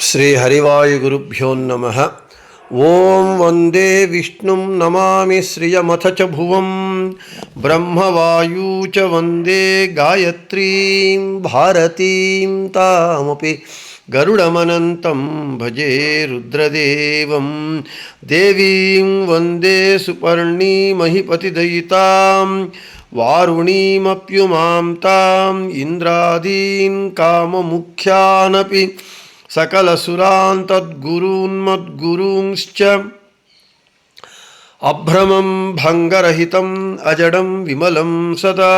ಶ್ರೀ ಹರಿವಾಯುಗುರುಭ್ಯೋ ನಮಃ. ಓಂ ವಂದೇ ವಿಷ್ಣುಂ ನಮಾಮಿ ಶ್ರಿಯಮಥ ಚ ಭುವಂ ಬ್ರಹ್ಮವಾಯೂ ಚ ವಂದೇ ಗಾಯತ್ರೀಂ ಭಾರತೀಂ ತಾಮಪಿ ಗರುಡಮನಂತಂ ಭಜೆ ರುದ್ರದೇವಂ ದೇವೀಂ ವಂದೇ ಸುಪರ್ಣೀಮಹಿಪತಿದಯಿತಾಂ ವಾರುಣೀಮಪ್ಯುಮಾಂ ತಾಂ ಇಂದ್ರಾದೀನ್ ಕಾಮಮುಖ್ಯಾನಪಿ ಸಕಲಸುರಾನ್ ತದ್ಗುರೂನ್ಮದ್ಗುರೂಂಶ್ಚ ಅಭ್ರಮಂ ಭಂಗರಹಿತಂ ಅಜಡಂ ವಿಮಲಂ ಸದಾ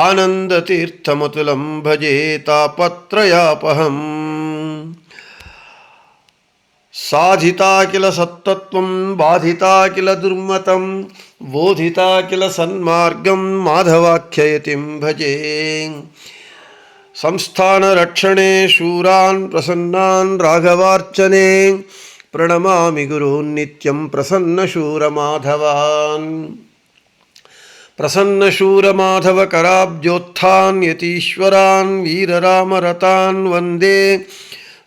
ಆನಂದತೀರ್ಥಮತುಲಂ ಭಜೆ ತಾಪತ್ರಯಾಪಹಂ. ಸಾಧಿತಾ ಕಿಲ ಸತ್ತತ್ವಂ ಬಾಧಿತಾ ಕಿಲ ದುರ್ಮತಂ ಬೋಧಿತಾ ಕಿಲ ಸನ್ಮಾರ್ಗಂ ಮಾಧವಾಖ್ಯಯತಿಂ ಭಜೆ. ಸಂಸ್ಥಾನ ರಕ್ಷಣೆ ಶೂರಾನ್ ಪ್ರಸನ್ನಾನ್ ರಾಘವಾರ್ಚನೆ ಪ್ರಣಮಾಮಿ ಗುರೂನ್ ನಿತ್ಯಂ ಪ್ರಸನ್ನ ಶೂರ ಮಾಧವಾನ್. ಪ್ರಸನ್ನ ಶೂರ ಮಾಧವ ಕರಾಬ್ಜೋತ್ಥಾನ್ ಯತೀಶ್ವರಾನ್ ವೀರರಾಮರತಾನ್ ವಂದೇ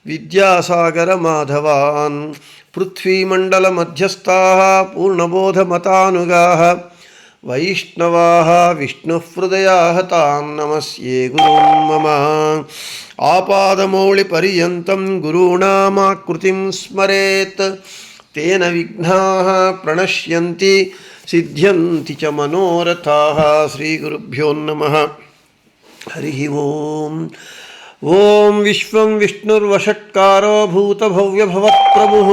ವಿದ್ಯಾಸಾಗರ ಮಾಧವಾನ್. ಪೃಥ್ವೀಮಂಡಲ ಮಧ್ಯಸ್ಥಾಃ ಪೂರ್ಣಬೋಧ ಮತಾನುಗಾಃ ವೈಷ್ಣವಾಃ ವಿಷ್ಣುಹೃದಯಾಃ ತಾನ್ ನಮಸ್ಯೆ ಗುರೂನ್ ಮಮ. ಆಪಾದಮೌಳಿಪರ್ಯಂತಂ ಗುರೂಣಾಮಾಕೃತಿಂ ಸ್ಮರೇತ್ ತೇನ ವಿಘ್ನಾಃ ಪ್ರಣಶ್ಯಂತಿ ಸಿದ್ಧ್ಯಂತಿ ಚ ಮನೋರಥಾಃ. ಶ್ರೀ ಗುರುಭ್ಯೋ ನಮಃ. ಹರಿ ಓಂ. ಓಂ ವಿಶ್ವಂ ವಿಷ್ಣುರ್ವಷಟ್ಕಾರೋ ಭೂತಭವ್ಯಭವತ್ಪ್ರಭುಃ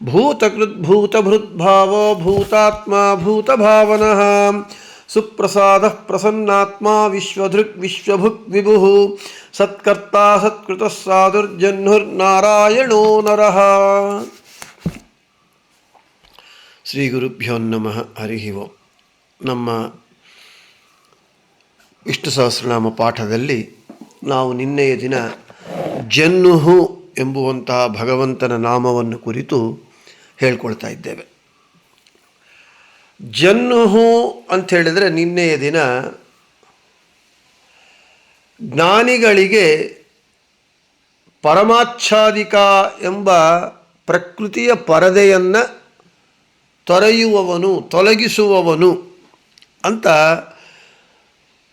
ಭೂತಕೃದ್ಭೂತಭೃದ್ಭಾವೋ ಭೂತಾತ್ಮ ಭೂತಭಾವನಃ ಸುಪ್ರಸಾದಃ ಪ್ರಸನ್ನಾತ್ಮಾ ವಿಶ್ವಧೃಕ್ ವಿಶ್ವಭುಕ್ ವಿಭುಃ ಸತ್ಕರ್ತಾ ಸತ್ಕೃತಃ ಸಾಧುರ್ಜಹ್ನುರ್ನಾರಾಯಣೋ ನರಃ. ಶ್ರೀ ಗುರುಭ್ಯೋ ನಮಃ. ಹರಿ ಓಂ. ನಮ್ಮ ವಿಷ್ಣು ಸಹಸ್ರನಾಮ ಪಾಠದಲ್ಲಿ ನಾವು ನಿನ್ನೆಯ ದಿನ ಜನ್ನುಹು ಎಂಬುವಂತಹ ಭಗವಂತನ ನಾಮವನ್ನು ಕುರಿತು ಹೇಳ್ಕೊಳ್ತಾ ಇದ್ದೇವೆ. ಜನ್ನುಹು ಅಂಥೇಳಿದರೆ ನಿನ್ನೆಯ ದಿನ ಜ್ಞಾನಿಗಳಿಗೆ ಪರಮಾಚ್ಛಾದಿಕ ಎಂಬ ಪ್ರಕೃತಿಯ ಪರದೆಯನ್ನು ತೊಲಗಿಸುವವನು ಅಂತ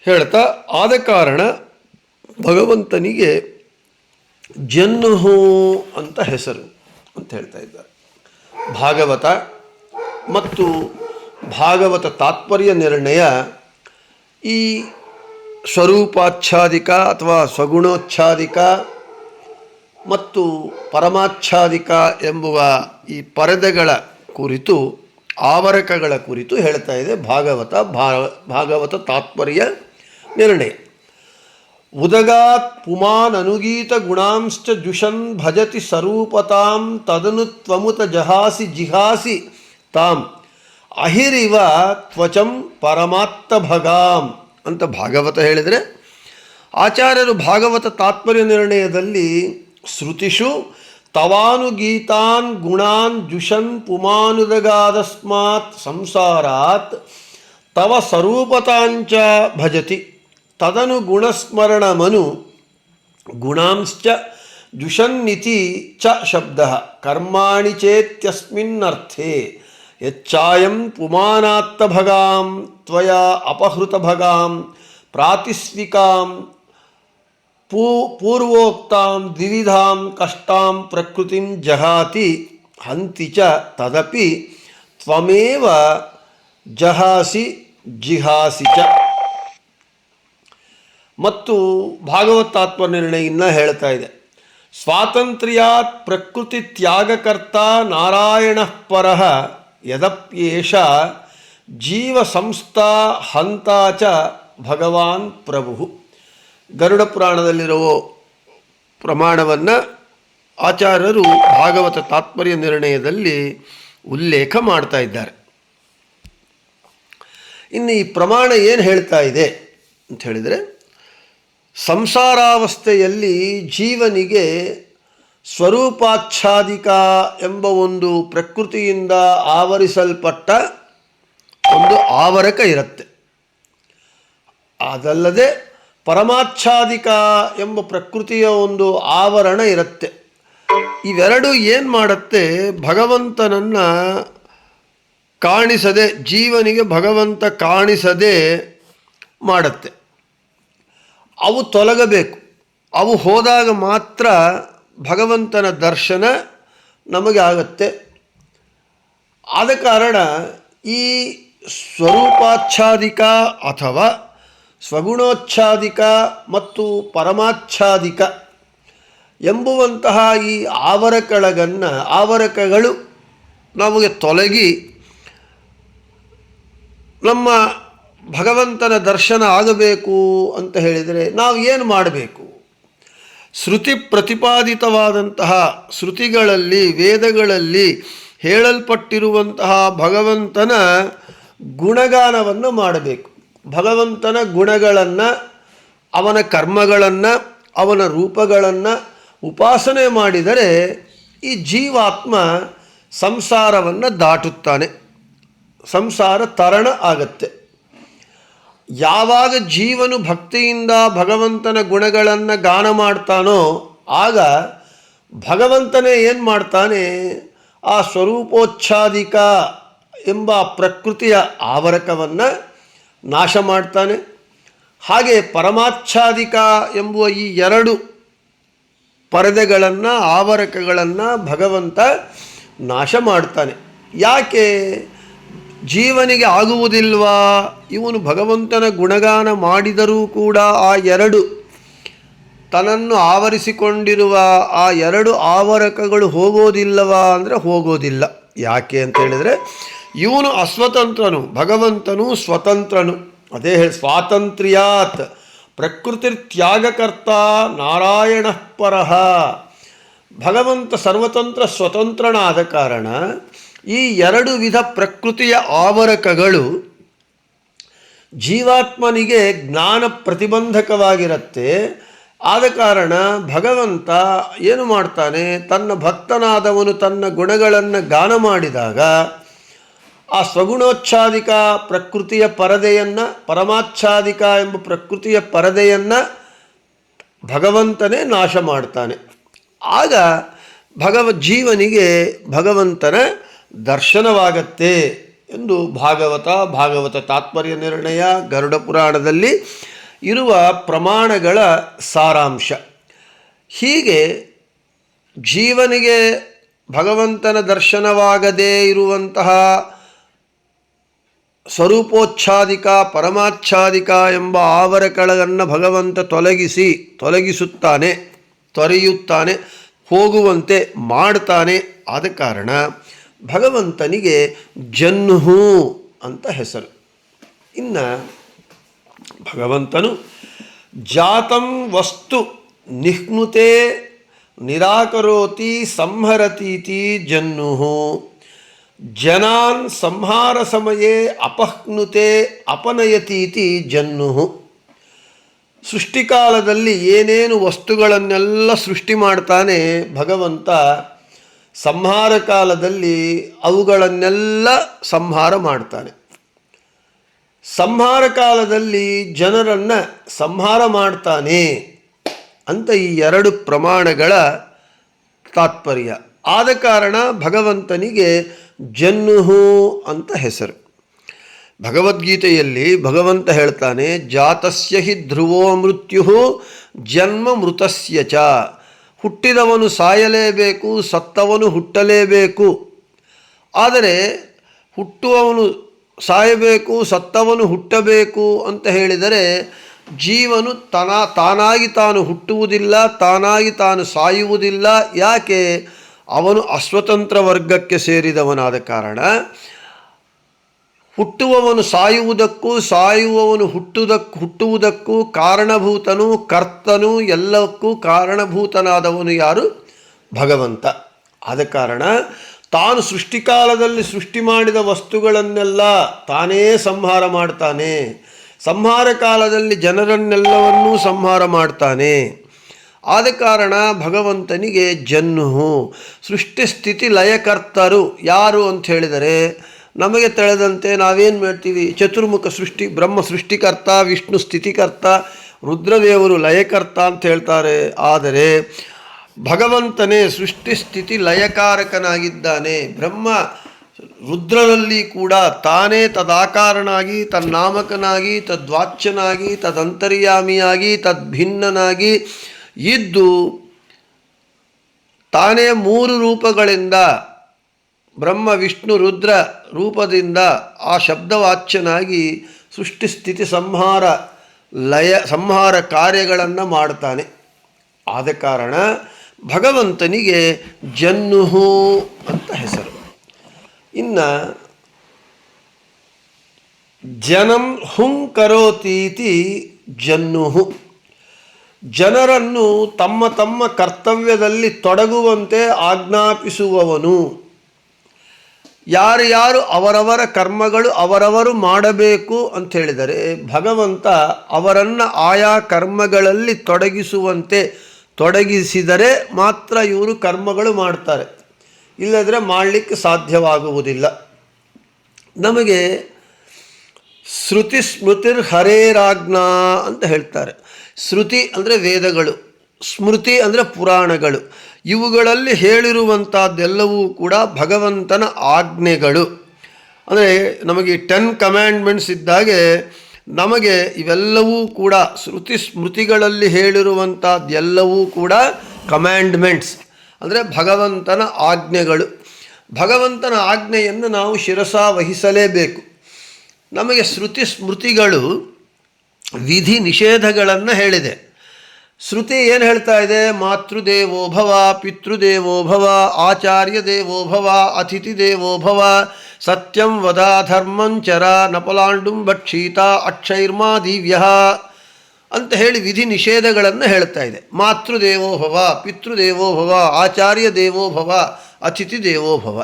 ಹೇಳ್ತಾ, ಆದ ಕಾರಣ ಭಗವಂತನಿಗೆ ಜನ್ನುಹು ಅಂತ ಹೆಸರು ಅಂತ ಹೇಳ್ತಾ ಇದ್ದಾರೆ. ಭಾಗವತ ಮತ್ತು ಭಾಗವತ ತಾತ್ಪರ್ಯ ನಿರ್ಣಯ ಈ ಸ್ವರೂಪಾಚ್ಛಾದಿಕ ಅಥವಾ ಸ್ವಗುಣೋಚ್ಛಾದಿಕ ಮತ್ತು ಪರಮಾಚ್ಛಾದಿಕ ಎಂಬುವ ಈ ಪರದೆಗಳ ಕುರಿತು, ಆವರಕಗಳ ಕುರಿತು ಹೇಳ್ತಾ ಇದೆ ಭಾಗವತ ತಾತ್ಪರ್ಯ ನಿರ್ಣಯ. ಉದಗಾತ್ ಪುಮಾನ್ ಅನುಗೀತ ಗುಣಾಂಶ್ಚ ಜುಷನ್ ಭಜತಿ ಸ್ವರೂಪತಾಂ ತದನು ತ್ವಮುತ ಜಹಾಸಿ ಜಿಹಾಸಿ ತಾಂ ಅಹಿರಿವ ತ್ವಚಂ ಪರಮಾತ್ತಭಗಾಂ ಅಂತ ಭಾಗವತ ಹೇಳಿದರೆ, ಆಚಾರ್ಯರು ಭಾಗವತ ತಾತ್ಪರ್ಯ ನಿರ್ಣಯದಲ್ಲಿ ಶ್ರುತಿಷು ತವಾನುಗೀತಾನ್ ಗುಣಾನ್ ಜುಷನ್ ಪುಮಾನುದಗಾದಸ್ಮಾತ್ ಸಂಸಾರಾತ್ ತವ ಸ್ವರೂಪತಾಂಚ ಭಜತಿ ತದನು ಗುಣಸ್ಮರಣಮನು ಗುಣಾಂಶ್ಚ ಜುಷನ್ನಿತಿ ಚ ಶಬ್ದಃ ಕರ್ಮಾಣಿ ಚೇತ್ಯಸ್ಮಿನ್ನರ್ಥೇ ಯಚ್ಚಾಯಂ ಪುಮಾನಾತ್ತಭಗಾಂ ತ್ವಯಾ ಅಪಹೃತಭಗಾಂ ಪ್ರಾತಿಸ್ವಿಕಾಂ ಪೂರ್ವೋಕ್ತಾಂ ದ್ವಿವಿಧಾಂ ಕಷ್ಟಾಂ ಪ್ರಕೃತಿಂ ಜಹಾತಿ ಹಂತಿ ಚ ತದಪಿ ತ್ವಮೇವ ಜಹಾಸಿ ಜಿಹಾಸಿ ಚ. ಮತ್ತು ಭಾಗವತ್ ತಾತ್ಪರ್ಯ ನಿರ್ಣಯ ಇನ್ನು ಹೇಳ್ತಾ ಇದೆ, ಸ್ವಾತಂತ್ರ್ಯಾತ್ ಪ್ರಕೃತಿ ತ್ಯಾಗಕರ್ತ ನಾರಾಯಣ ಪರಃ ಯದಪ್ಯೇಷ ಜೀವ ಸಂಸ್ಥಾ ಹಂತಾ ಚ ಭಗವಾನ್ ಪ್ರಭು. ಗರುಡ ಪುರಾಣದಲ್ಲಿರುವ ಪ್ರಮಾಣವನ್ನು ಆಚಾರ್ಯರು ಭಾಗವತ ತಾತ್ಪರ್ಯ ನಿರ್ಣಯದಲ್ಲಿ ಉಲ್ಲೇಖ ಮಾಡ್ತಾ ಇದ್ದಾರೆ. ಇನ್ನು ಈ ಪ್ರಮಾಣ ಏನು ಹೇಳ್ತಾ ಇದೆ ಅಂತ ಹೇಳಿದರೆ, ಸಂಸಾರಾವಸ್ಥೆಯಲ್ಲಿ ಜೀವನಿಗೆ ಸ್ವರೂಪಾಚ್ಛಾದಿಕ ಎಂಬ ಒಂದು ಪ್ರಕೃತಿಯಿಂದ ಆವರಿಸಲ್ಪಟ್ಟ ಒಂದು ಆವರಕ ಇರುತ್ತೆ. ಅದಲ್ಲದೆ ಪರಮಾಚ್ಛಾದಿಕ ಎಂಬ ಪ್ರಕೃತಿಯ ಒಂದು ಆವರಣ ಇರುತ್ತೆ. ಇವೆರಡು ಏನು ಮಾಡುತ್ತೆ, ಭಗವಂತನನ್ನು ಕಾಣಿಸದೆ, ಜೀವನಿಗೆ ಭಗವಂತ ಕಾಣಿಸದೆ ಮಾಡುತ್ತೆ. ಅವು ತೊಲಗಬೇಕು. ಅವು ಹೋದಾಗ ಮಾತ್ರ ಭಗವಂತನ ದರ್ಶನ ನಮಗೆ ಆಗುತ್ತೆ. ಆದ ಕಾರಣ ಈ ಸ್ವರೂಪಾಚ್ಛಾದಿಕ ಅಥವಾ ಸ್ವಗುಣೋಚ್ಛಾದಿಕ ಮತ್ತು ಪರಮಾಚ್ಛಾದಿಕ ಎಂಬುವಂತಹ ಈ ಆವರಕಗಳು ನಮಗೆ ತೊಲಗಿ ನಮ್ಮ ಭಗವಂತನ ದರ್ಶನ ಆಗಬೇಕು ಅಂತ ಹೇಳಿದರೆ ನಾವು ಏನು ಮಾಡಬೇಕು? ಶ್ರುತಿ ಪ್ರತಿಪಾದಿತವಾದಂತಹ ಶ್ರುತಿಗಳಲ್ಲಿ, ವೇದಗಳಲ್ಲಿ ಹೇಳಲ್ಪಟ್ಟಿರುವಂತಹ ಭಗವಂತನ ಗುಣಗಾನವನ್ನು ಮಾಡಬೇಕು. ಭಗವಂತನ ಗುಣಗಳನ್ನು, ಅವನ ಕರ್ಮಗಳನ್ನು, ಅವನ ರೂಪಗಳನ್ನು ಉಪಾಸನೆ ಮಾಡಿದರೆ ಈ ಜೀವಾತ್ಮ ಸಂಸಾರವನ್ನು ದಾಟುತ್ತಾನೆ, ಸಂಸಾರ ತರಣ ಆಗತ್ತೆ. ಯಾವಾಗ ಜೀವನು ಭಕ್ತಿಯಿಂದ ಭಗವಂತನ ಗುಣಗಳನ್ನು ಗಾನ ಮಾಡ್ತಾನೋ ಆಗ ಭಗವಂತನೇ ಏನು ಮಾಡ್ತಾನೆ, ಆ ಸ್ವರೂಪೋಚ್ಛಾದಿಕ ಎಂಬ ಪ್ರಕೃತಿಯ ಆವರಕವನ್ನು ನಾಶ ಮಾಡ್ತಾನೆ. ಹಾಗೆ ಪರಮಾಚ್ಛಾದಿಕ ಎಂಬುವ ಈ ಎರಡು ಪರದೆಗಳನ್ನು, ಆವರಕಗಳನ್ನು ಭಗವಂತ ನಾಶ ಮಾಡ್ತಾನೆ. ಯಾಕೆ? ಜೀವನಿಗೆ ಆಗುವುದಿಲ್ವಾ? ಇವನು ಭಗವಂತನ ಗುಣಗಾನ ಮಾಡಿದರೂ ಕೂಡ ಆ ಎರಡು ತನ್ನನ್ನು ಆವರಿಸಿಕೊಂಡಿರುವ ಆ ಎರಡು ಆವರಕಗಳು ಹೋಗೋದಿಲ್ಲವಾ ಅಂದರೆ ಹೋಗೋದಿಲ್ಲ. ಯಾಕೆ ಅಂತ ಹೇಳಿದರೆ ಇವನು ಅಸ್ವತಂತ್ರನು, ಭಗವಂತನು ಸ್ವತಂತ್ರನು. ಅದೇ ಸ್ವಾತಂತ್ರ್ಯಾತ್ ಪ್ರಕೃತಿ ತ್ಯಾಗಕರ್ತ ನಾರಾಯಣ ಪರಃ. ಭಗವಂತ ಸರ್ವತಂತ್ರ ಸ್ವತಂತ್ರನಾದ ಕಾರಣ ಈ ಎರಡು ವಿಧ ಪ್ರಕೃತಿಯ ಆವರಕಗಳು ಜೀವಾತ್ಮನಿಗೆ ಜ್ಞಾನ ಪ್ರತಿಬಂಧಕವಾಗಿರುತ್ತೆ. ಆದ ಕಾರಣ ಭಗವಂತ ಏನು ಮಾಡ್ತಾನೆ, ತನ್ನ ಭಕ್ತನಾದವನು ತನ್ನ ಗುಣಗಳನ್ನು ಗಾನ ಮಾಡಿದಾಗ ಆ ಸ್ವಗುಣೋಚ್ಛಾದಿಕ ಪ್ರಕೃತಿಯ ಪರದೆಯನ್ನು, ಪರಮಾಚ್ಛಾದಿಕ ಎಂಬ ಪ್ರಕೃತಿಯ ಪರದೆಯನ್ನು ಭಗವಂತನೇ ನಾಶ ಮಾಡ್ತಾನೆ. ಆಗ ಜೀವನಿಗೆ ಭಗವಂತನ ದರ್ಶನವಾಗತ್ತೆ ಎಂದು ಭಾಗವತ ತಾತ್ಪರ್ಯ ನಿರ್ಣಯ, ಗರುಡ ಪುರಾಣದಲ್ಲಿ ಇರುವ ಪ್ರಮಾಣಗಳ ಸಾರಾಂಶ. ಹೀಗೆ ಜೀವನಿಗೆ ಭಗವಂತನ ದರ್ಶನವಾಗದೇ ಇರುವಂತಹ ಸ್ವರೂಪೋಚ್ಛಾದಿಕ, ಪರಮಾಚ್ಛಾದಿಕ ಎಂಬ ಆವರಕಗಳನ್ನು ಭಗವಂತ ತೊಲಗಿಸುತ್ತಾನೆ, ತೊರೆಯುತ್ತಾನೆ, ಹೋಗುವಂತೆ ಮಾಡ್ತಾನೆ. ಆದ ಕಾರಣ ಭಗವಂತನಿಗೆ ಜನ್ಹು ಅಂತ ಹೆಸರು. ಇನ್ನು ಭಗವಂತನು ಜಾತಂ ವಸ್ತು ನಿಹ್ನುತೆ ನಿರಾಕರೋತಿ ಸಂಹರತೀತಿ ಜನ್ಹು. ಜನಾನ್ ಸಂಹಾರ ಸಮಯೇ ಅಪಹ್ನುತೆ ಅಪನಯತೀತಿ ಜನ್ಹು. ಸೃಷ್ಟಿಕಾಲದಲ್ಲಿ ಏನೇನು ವಸ್ತುಗಳನ್ನೆಲ್ಲ ಸೃಷ್ಟಿ ಮಾಡ್ತಾನೆ ಭಗವಂತ, ಸಂಹಾರ ಕಾಲದಲ್ಲಿ ಅವುಗಳನ್ನೆಲ್ಲ ಸಂಹಾರ ಮಾಡ್ತಾನೆ. ಸಂಹಾರ ಕಾಲದಲ್ಲಿ ಜನರನ್ನು ಸಂಹಾರ ಮಾಡ್ತಾನೆ ಅಂತ ಈ ಎರಡು ಪ್ರಮಾಣಗಳ ತಾತ್ಪರ್ಯ. ಆದ ಕಾರಣ ಭಗವಂತನಿಗೆ ಜನ್ಹು ಅಂತ ಹೆಸರು. ಭಗವದ್ಗೀತೆಯಲ್ಲಿ ಭಗವಂತ ಹೇಳ್ತಾನೆ, ಜಾತಸ್ಯ ಹಿ ಧ್ರುವೋ ಮೃತ್ಯು ಜನ್ಮ ಮೃತಸ್ಯ ಚ. ಹುಟ್ಟಿದವನು ಸಾಯಲೇಬೇಕು, ಸತ್ತವನು ಹುಟ್ಟಲೇಬೇಕು. ಆದರೆ ಹುಟ್ಟುವವನು ಸಾಯಬೇಕು, ಸತ್ತವನು ಹುಟ್ಟಬೇಕು ಅಂತ ಹೇಳಿದರೆ ಜೀವನು ತಾನಾಗಿ ತಾನು ಹುಟ್ಟುವುದಿಲ್ಲ, ತಾನಾಗಿ ತಾನು ಸಾಯುವುದಿಲ್ಲ. ಯಾಕೆ? ಅವನು ಅಸ್ವತಂತ್ರ ವರ್ಗಕ್ಕೆ ಸೇರಿದವನಾದ ಕಾರಣ ಹುಟ್ಟುವವನು ಸಾಯುವುದಕ್ಕೂ, ಸಾಯುವವನು ಹುಟ್ಟುವುದಕ್ಕೂ ಕಾರಣಭೂತನು, ಕರ್ತನು, ಎಲ್ಲಕ್ಕೂ ಕಾರಣಭೂತನಾದವನು ಯಾರು? ಭಗವಂತ. ಆದ ಕಾರಣ ತಾನು ಸೃಷ್ಟಿಕಾಲದಲ್ಲಿ ಸೃಷ್ಟಿ ಮಾಡಿದ ವಸ್ತುಗಳನ್ನೆಲ್ಲ ತಾನೇ ಸಂಹಾರ ಮಾಡ್ತಾನೆ. ಸಂಹಾರ ಕಾಲದಲ್ಲಿ ಜನರನ್ನೆಲ್ಲವನ್ನೂ ಸಂಹಾರ ಮಾಡ್ತಾನೆ. ಆದ ಕಾರಣ ಭಗವಂತನಿಗೆ ಜನ್ಹು. ಸೃಷ್ಟಿ ಸ್ಥಿತಿ ಲಯಕರ್ತರು ಯಾರು ಅಂತ ಹೇಳಿದರೆ ನಮಗೆ ತಿಳಿದಂತೆ ನಾವೇನು ಮಾಡ್ತೀವಿ, ಚತುರ್ಮುಖ ಸೃಷ್ಟಿ, ಬ್ರಹ್ಮ ಸೃಷ್ಟಿಕರ್ತ, ವಿಷ್ಣು ಸ್ಥಿತಿಕರ್ತ, ರುದ್ರದೇವರು ಲಯಕರ್ತ ಅಂತ ಹೇಳ್ತಾರೆ. ಆದರೆ ಭಗವಂತನೇ ಸೃಷ್ಟಿ ಸ್ಥಿತಿ ಲಯಕಾರಕನಾಗಿದ್ದಾನೆ. ಬ್ರಹ್ಮ ರುದ್ರರಲ್ಲಿ ಕೂಡ ತಾನೇ ತದಾಕಾರನಾಗಿ ತನ್ನಾಮಕನಾಗಿ ತದ್ವಾಚ್ಯನಾಗಿ ತದಂತರ್ಯಾಮಿಯಾಗಿ ತದ್ಭಿನ್ನನಾಗಿ ಇದ್ದು ತಾನೇ ಮೂರು ರೂಪಗಳಿಂದ ಬ್ರಹ್ಮ ವಿಷ್ಣು ರುದ್ರ ರೂಪದಿಂದ ಆ ಶಬ್ದವಾಚ್ಯನಾಗಿ ಸೃಷ್ಟಿ ಸ್ಥಿತಿ ಸಂಹಾರ ಕಾರ್ಯಗಳನ್ನು ಮಾಡ್ತಾನೆ. ಆದ ಕಾರಣ ಭಗವಂತನಿಗೆ ಜನ್ನುಹು ಅಂತ ಹೆಸರು. ಇನ್ನು ಜನಂ ಹುಂಕರೋತೀತಿ ಜನ್ನುಹು, ಜನರನ್ನು ತಮ್ಮ ತಮ್ಮ ಕರ್ತವ್ಯದಲ್ಲಿ ತೊಡಗುವಂತೆ ಆಜ್ಞಾಪಿಸುವವನು. ಯಾರು ಅವರವರ ಕರ್ಮಗಳು ಅವರವರು ಮಾಡಬೇಕು ಅಂತ ಹೇಳಿದರೆ ಭಗವಂತ ಅವರನ್ನು ಆಯಾ ಕರ್ಮಗಳಲ್ಲಿ ತೊಡಗಿಸಿದರೆ ಮಾತ್ರ ಇವರು ಕರ್ಮಗಳು ಮಾಡ್ತಾರೆ, ಇಲ್ಲದ್ರೆ ಮಾಡಲಿಕ್ಕೆ ಸಾಧ್ಯವಾಗುವುದಿಲ್ಲ. ನಮಗೆ ಶ್ರುತಿ ಸ್ಮೃತಿರ್ ಹರೇರಾಜ್ಞಾ ಅಂತ ಹೇಳ್ತಾರೆ. ಶ್ರುತಿ ಅಂದರೆ ವೇದಗಳು, ಸ್ಮೃತಿ ಅಂದರೆ ಪುರಾಣಗಳು. ಇವುಗಳಲ್ಲಿ ಹೇಳಿರುವಂಥದ್ದೆಲ್ಲವೂ ಕೂಡ ಭಗವಂತನ ಆಜ್ಞೆಗಳು. ಅಂದರೆ ನಮಗೆ 10 ಕಮ್ಯಾಂಡ್ಮೆಂಟ್ಸ್ ಇದ್ದಾಗೆ ನಮಗೆ ಇವೆಲ್ಲವೂ ಕೂಡ ಶ್ರುತಿ ಸ್ಮೃತಿಗಳಲ್ಲಿ ಹೇಳಿರುವಂಥದ್ದೆಲ್ಲವೂ ಕೂಡ ಕಮ್ಯಾಂಡ್ಮೆಂಟ್ಸ್ ಅಂದರೆ ಭಗವಂತನ ಆಜ್ಞೆಗಳು. ಭಗವಂತನ ಆಜ್ಞೆಯನ್ನು ನಾವು ಶಿರಸಾವಹಿಸಲೇಬೇಕು. ನಮಗೆ ಶ್ರುತಿ ಸ್ಮೃತಿಗಳು ವಿಧಿ ನಿಷೇಧಗಳನ್ನು ಹೇಳಿದೆ. ಶ್ರುತಿ ಏನು ಹೇಳ್ತಾ ಇದೆ? ಮಾತೃದೇವೋ ಭವ, ಪಿತೃದೇವೋ ಭವ, ಆಚಾರ್ಯ ದೇವೋ ಭವ, ಅತಿಥಿ ದೇವೋ ಭವ, ಸತ್ಯಂ ವದ, ಧರ್ಮಂ ಚರ, ನಪಲಾಂಡುಂ ಭಕ್ಷೀತ, ಅಕ್ಷೈರ್ಮಾ ದಿವ್ಯ ಅಂತ ಹೇಳಿ ವಿಧಿ ನಿಷೇಧಗಳನ್ನು ಹೇಳ್ತಾ ಇದೆ. ಮಾತೃದೇವೋ ಭವ, ಪಿತೃದೇವೋ ಭವ, ಆಚಾರ್ಯ ದೇವೋ ಭವ, ಅತಿಥಿ ದೇವೋ ಭವ.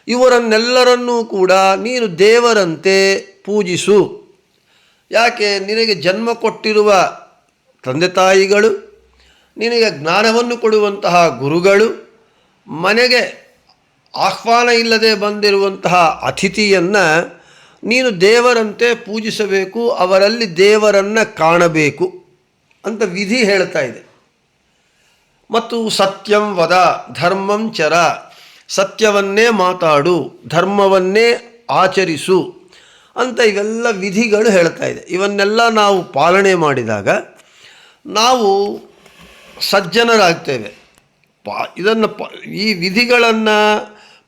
ಇವರನ್ನೆಲ್ಲರನ್ನೂ ಕೂಡ ನೀನು ದೇವರಂತೆ ಪೂಜಿಸು. ಯಾಕೆ? ನಿನಗೆ ಜನ್ಮ ಕೊಟ್ಟಿರುವ ತಂದೆ ತಾಯಿಗಳು, ನಿನಗೆ ಜ್ಞಾನವನ್ನು ಕೊಡುವಂತಹ ಗುರುಗಳು, ಮನೆಗೆ ಆಹ್ವಾನ ಇಲ್ಲದೆ ಬಂದಿರುವಂತಹ ಅತಿಥಿಯನ್ನು ನೀನು ದೇವರಂತೆ ಪೂಜಿಸಬೇಕು, ಅವರಲ್ಲಿ ದೇವರನ್ನು ಕಾಣಬೇಕು ಅಂತ ವಿಧಿ ಹೇಳ್ತಾ ಇದೆ. ಮತ್ತು ಸತ್ಯಂ ವದ, ಧರ್ಮಂ ಚರ, ಸತ್ಯವನ್ನೇ ಮಾತಾಡು, ಧರ್ಮವನ್ನೇ ಆಚರಿಸು ಅಂತ ಇವೆಲ್ಲ ವಿಧಿಗಳು ಹೇಳ್ತಾ ಇದೆ. ಇವನ್ನೆಲ್ಲ ನಾವು ಪಾಲನೆ ಮಾಡಿದಾಗ ನಾವು ಸಜ್ಜನರಾಗ್ತೇವೆ. ಈ ವಿಧಿಗಳನ್ನು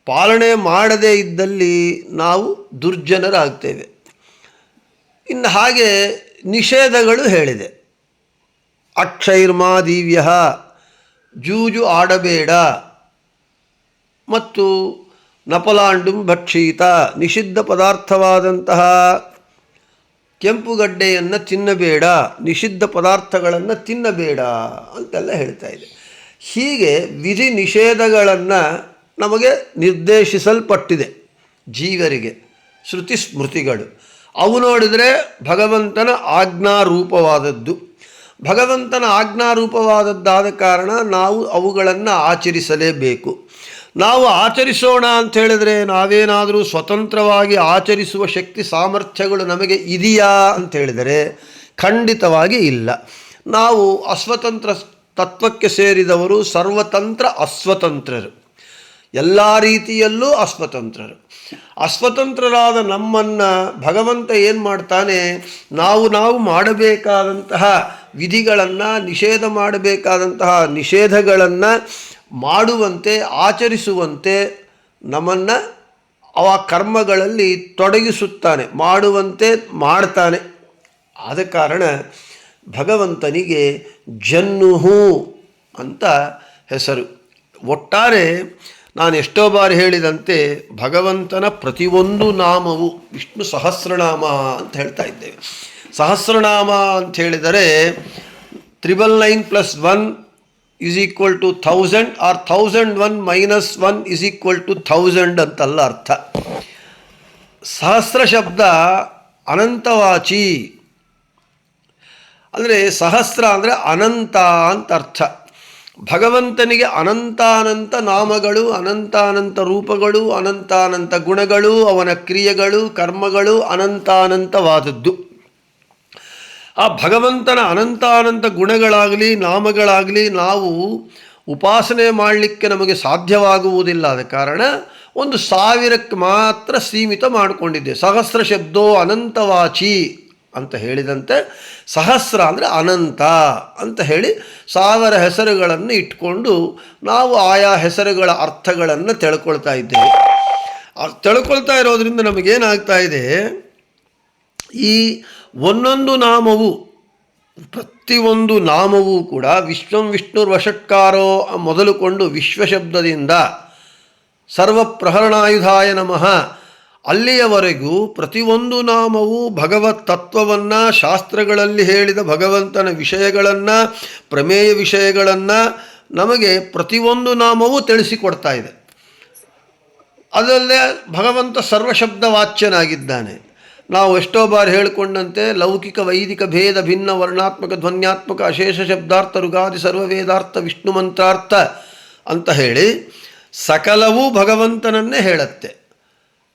ಪಾಲನೆ ಮಾಡದೇ ಇದ್ದಲ್ಲಿ ನಾವು ದುರ್ಜನರಾಗ್ತೇವೆ. ಇನ್ನು ಹಾಗೆ ನಿಷೇಧಗಳು ಹೇಳಿದೆ. ಅಕ್ಷೈರ್ಮಾ ದಿವ್ಯ, ಜೂಜು ಆಡಬೇಡ, ಮತ್ತು ನಪಲಾಂಡುಂ ಭಕ್ಷೀತ, ನಿಷಿದ್ಧ ಪದಾರ್ಥವಾದಂತಹ ಕೆಂಪುಗಡ್ಡೆಯನ್ನು ತಿನ್ನಬೇಡ, ನಿಷಿದ್ಧ ಪದಾರ್ಥಗಳನ್ನು ತಿನ್ನಬೇಡ ಅಂತೆಲ್ಲ ಹೇಳ್ತಾ ಇದೆ. ಹೀಗೆ ವಿಧಿ ನಿಷೇಧಗಳನ್ನು ನಮಗೆ ನಿರ್ದೇಶಿಸಲ್ಪಟ್ಟಿದೆ ಜೀವರಿಗೆ ಶ್ರುತಿ ಸ್ಮೃತಿಗಳು. ಅವು ನೋಡಿದರೆ ಭಗವಂತನ ಆಜ್ಞಾರೂಪವಾದದ್ದು. ಭಗವಂತನ ಆಜ್ಞಾರೂಪವಾದದ್ದಾದ ಕಾರಣ ನಾವು ಅವುಗಳನ್ನು ಆಚರಿಸಲೇಬೇಕು. ನಾವು ಆಚರಿಸೋಣ ಅಂತ ಹೇಳಿದ್ರೆ ನಾವೇನಾದರೂ ಸ್ವತಂತ್ರವಾಗಿ ಆಚರಿಸುವ ಶಕ್ತಿ ಸಾಮರ್ಥ್ಯಗಳು ನಮಗೆ ಇದೆಯಾ ಅಂತ ಹೇಳಿದರೆ ಖಂಡಿತವಾಗಿ ಇಲ್ಲ. ನಾವು ಅಸ್ವತಂತ್ರ ತತ್ವಕ್ಕೆ ಸೇರಿದವರು, ಸರ್ವತಂತ್ರ ಅಸ್ವತಂತ್ರರು, ಎಲ್ಲ ರೀತಿಯಲ್ಲೂ ಅಸ್ವತಂತ್ರರು. ಅಸ್ವತಂತ್ರರಾದ ನಮ್ಮನ್ನು ಭಗವಂತ ಏನು ಮಾಡ್ತಾನೆ? ನಾವು ಮಾಡಬೇಕಾದಂತಹ ವಿಧಿಗಳನ್ನು, ನಿಷೇಧ ಮಾಡಬೇಕಾದಂತಹ ನಿಷೇಧಗಳನ್ನು ಮಾಡುವಂತೆ, ಆಚರಿಸುವಂತೆ ನಮ್ಮನ್ನು ಅವ ಕರ್ಮಗಳಲ್ಲಿ ತೊಡಗಿಸುತ್ತಾನೆ, ಮಾಡುವಂತೆ ಮಾಡ್ತಾನೆ. ಆದ ಕಾರಣ ಭಗವಂತನಿಗೆ ಜನ್ನುಹು ಅಂತ ಹೆಸರು. ಒಟ್ಟಾರೆ ನಾನು ಎಷ್ಟೋ ಬಾರಿ ಹೇಳಿದಂತೆ ಭಗವಂತನ ಪ್ರತಿಯೊಂದು ನಾಮವು ವಿಷ್ಣು ಸಹಸ್ರನಾಮ ಅಂತ ಹೇಳ್ತಾ ಇದ್ದೇವೆ. ಸಹಸ್ರನಾಮ ಅಂತ ಹೇಳಿದರೆ 999 + 1 = 1000 ಆರ್ 1001 - 1 = 1000 ಅಂತಲ್ಲ ಅರ್ಥ. ಸಹಸ್ರ ಶಬ್ದ ಅನಂತವಾಚಿ, ಅಂದರೆ ಸಹಸ್ರ ಅಂದರೆ ಅನಂತ ಅಂತ ಅರ್ಥ. ಭಗವಂತನಿಗೆ ಅನಂತಾನಂತ ನಾಮಗಳು, ಅನಂತಾನಂತ ರೂಪಗಳು, ಅನಂತಾನಂತ ಗುಣಗಳು, ಅವನ ಕ್ರಿಯೆಗಳು, ಕರ್ಮಗಳು ಅನಂತಾನಂತವಾದದ್ದು. ಆ ಭಗವಂತನ ಅನಂತಾನಂತ ಗುಣಗಳಾಗಲಿ ನಾಮಗಳಾಗಲಿ ನಾವು ಉಪಾಸನೆ ಮಾಡಲಿಕ್ಕೆ ನಮಗೆ ಸಾಧ್ಯವಾಗುವುದಿಲ್ಲ. ಆದ ಕಾರಣ 1000ಕ್ಕೆ ಮಾತ್ರ ಸೀಮಿತ ಮಾಡಿಕೊಂಡಿದ್ದೆ. ಸಹಸ್ರ ಶಬ್ದೋ ಅನಂತವಾಚಿ ಅಂತ ಹೇಳಿದಂತೆ ಸಹಸ್ರ ಅಂದರೆ ಅನಂತ ಅಂತ ಹೇಳಿ 1000 ಹೆಸರುಗಳನ್ನು ಇಟ್ಕೊಂಡು ನಾವು ಆಯಾ ಹೆಸರುಗಳ ಅರ್ಥಗಳನ್ನು ತಿಳ್ಕೊಳ್ತಾ ಇದ್ದೇವೆ. ತಿಳ್ಕೊಳ್ತಾ ಇರೋದ್ರಿಂದ ನಮಗೇನಾಗ್ತಾ ಇದೆ, ಈ ಒಂದೊಂದು ನಾಮವು ಪ್ರತಿಯೊಂದು ನಾಮವೂ ಕೂಡ ವಿಶ್ವಂ ವಿಷ್ಣುರ್ವಷಟ್ಕಾರೋ ಮೊದಲುಕೊಂಡು ವಿಶ್ವಶಬ್ದದಿಂದ ಸರ್ವಪ್ರಹರಣಾಯುಧಾಯ ನಮಃ ಅಲ್ಲಿಯವರೆಗೂ ಪ್ರತಿಯೊಂದು ನಾಮವು ಭಗವತ್ ತತ್ವವನ್ನು, ಶಾಸ್ತ್ರಗಳಲ್ಲಿ ಹೇಳಿದ ಭಗವಂತನ ವಿಷಯಗಳನ್ನು, ಪ್ರಮೇಯ ವಿಷಯಗಳನ್ನು ನಮಗೆ ಪ್ರತಿಯೊಂದು ನಾಮವೂ ತಿಳಿಸಿಕೊಡ್ತಾ ಇದೆ. ಅದಲ್ಲದೆ ಭಗವಂತ ಸರ್ವಶಬ್ದ ವಾಚ್ಯನಾಗಿದ್ದಾನೆ. ನಾವು ಎಷ್ಟೋ ಬಾರಿ ಹೇಳಿಕೊಂಡಂತೆ ಲೌಕಿಕ ವೈದಿಕ ಭೇದ ಭಿನ್ನ ವರ್ಣಾತ್ಮಕ ಧ್ವನ್ಯಾತ್ಮಕ ಅಶೇಷ ಶಬ್ದಾರ್ಥ ಋಗಾದಿ ಸರ್ವವೇದಾರ್ಥ ವಿಷ್ಣು ಮಂತ್ರಾರ್ಥ ಅಂತ ಹೇಳಿ ಸಕಲವೂ ಭಗವಂತನನ್ನೇ ಹೇಳುತ್ತೆ.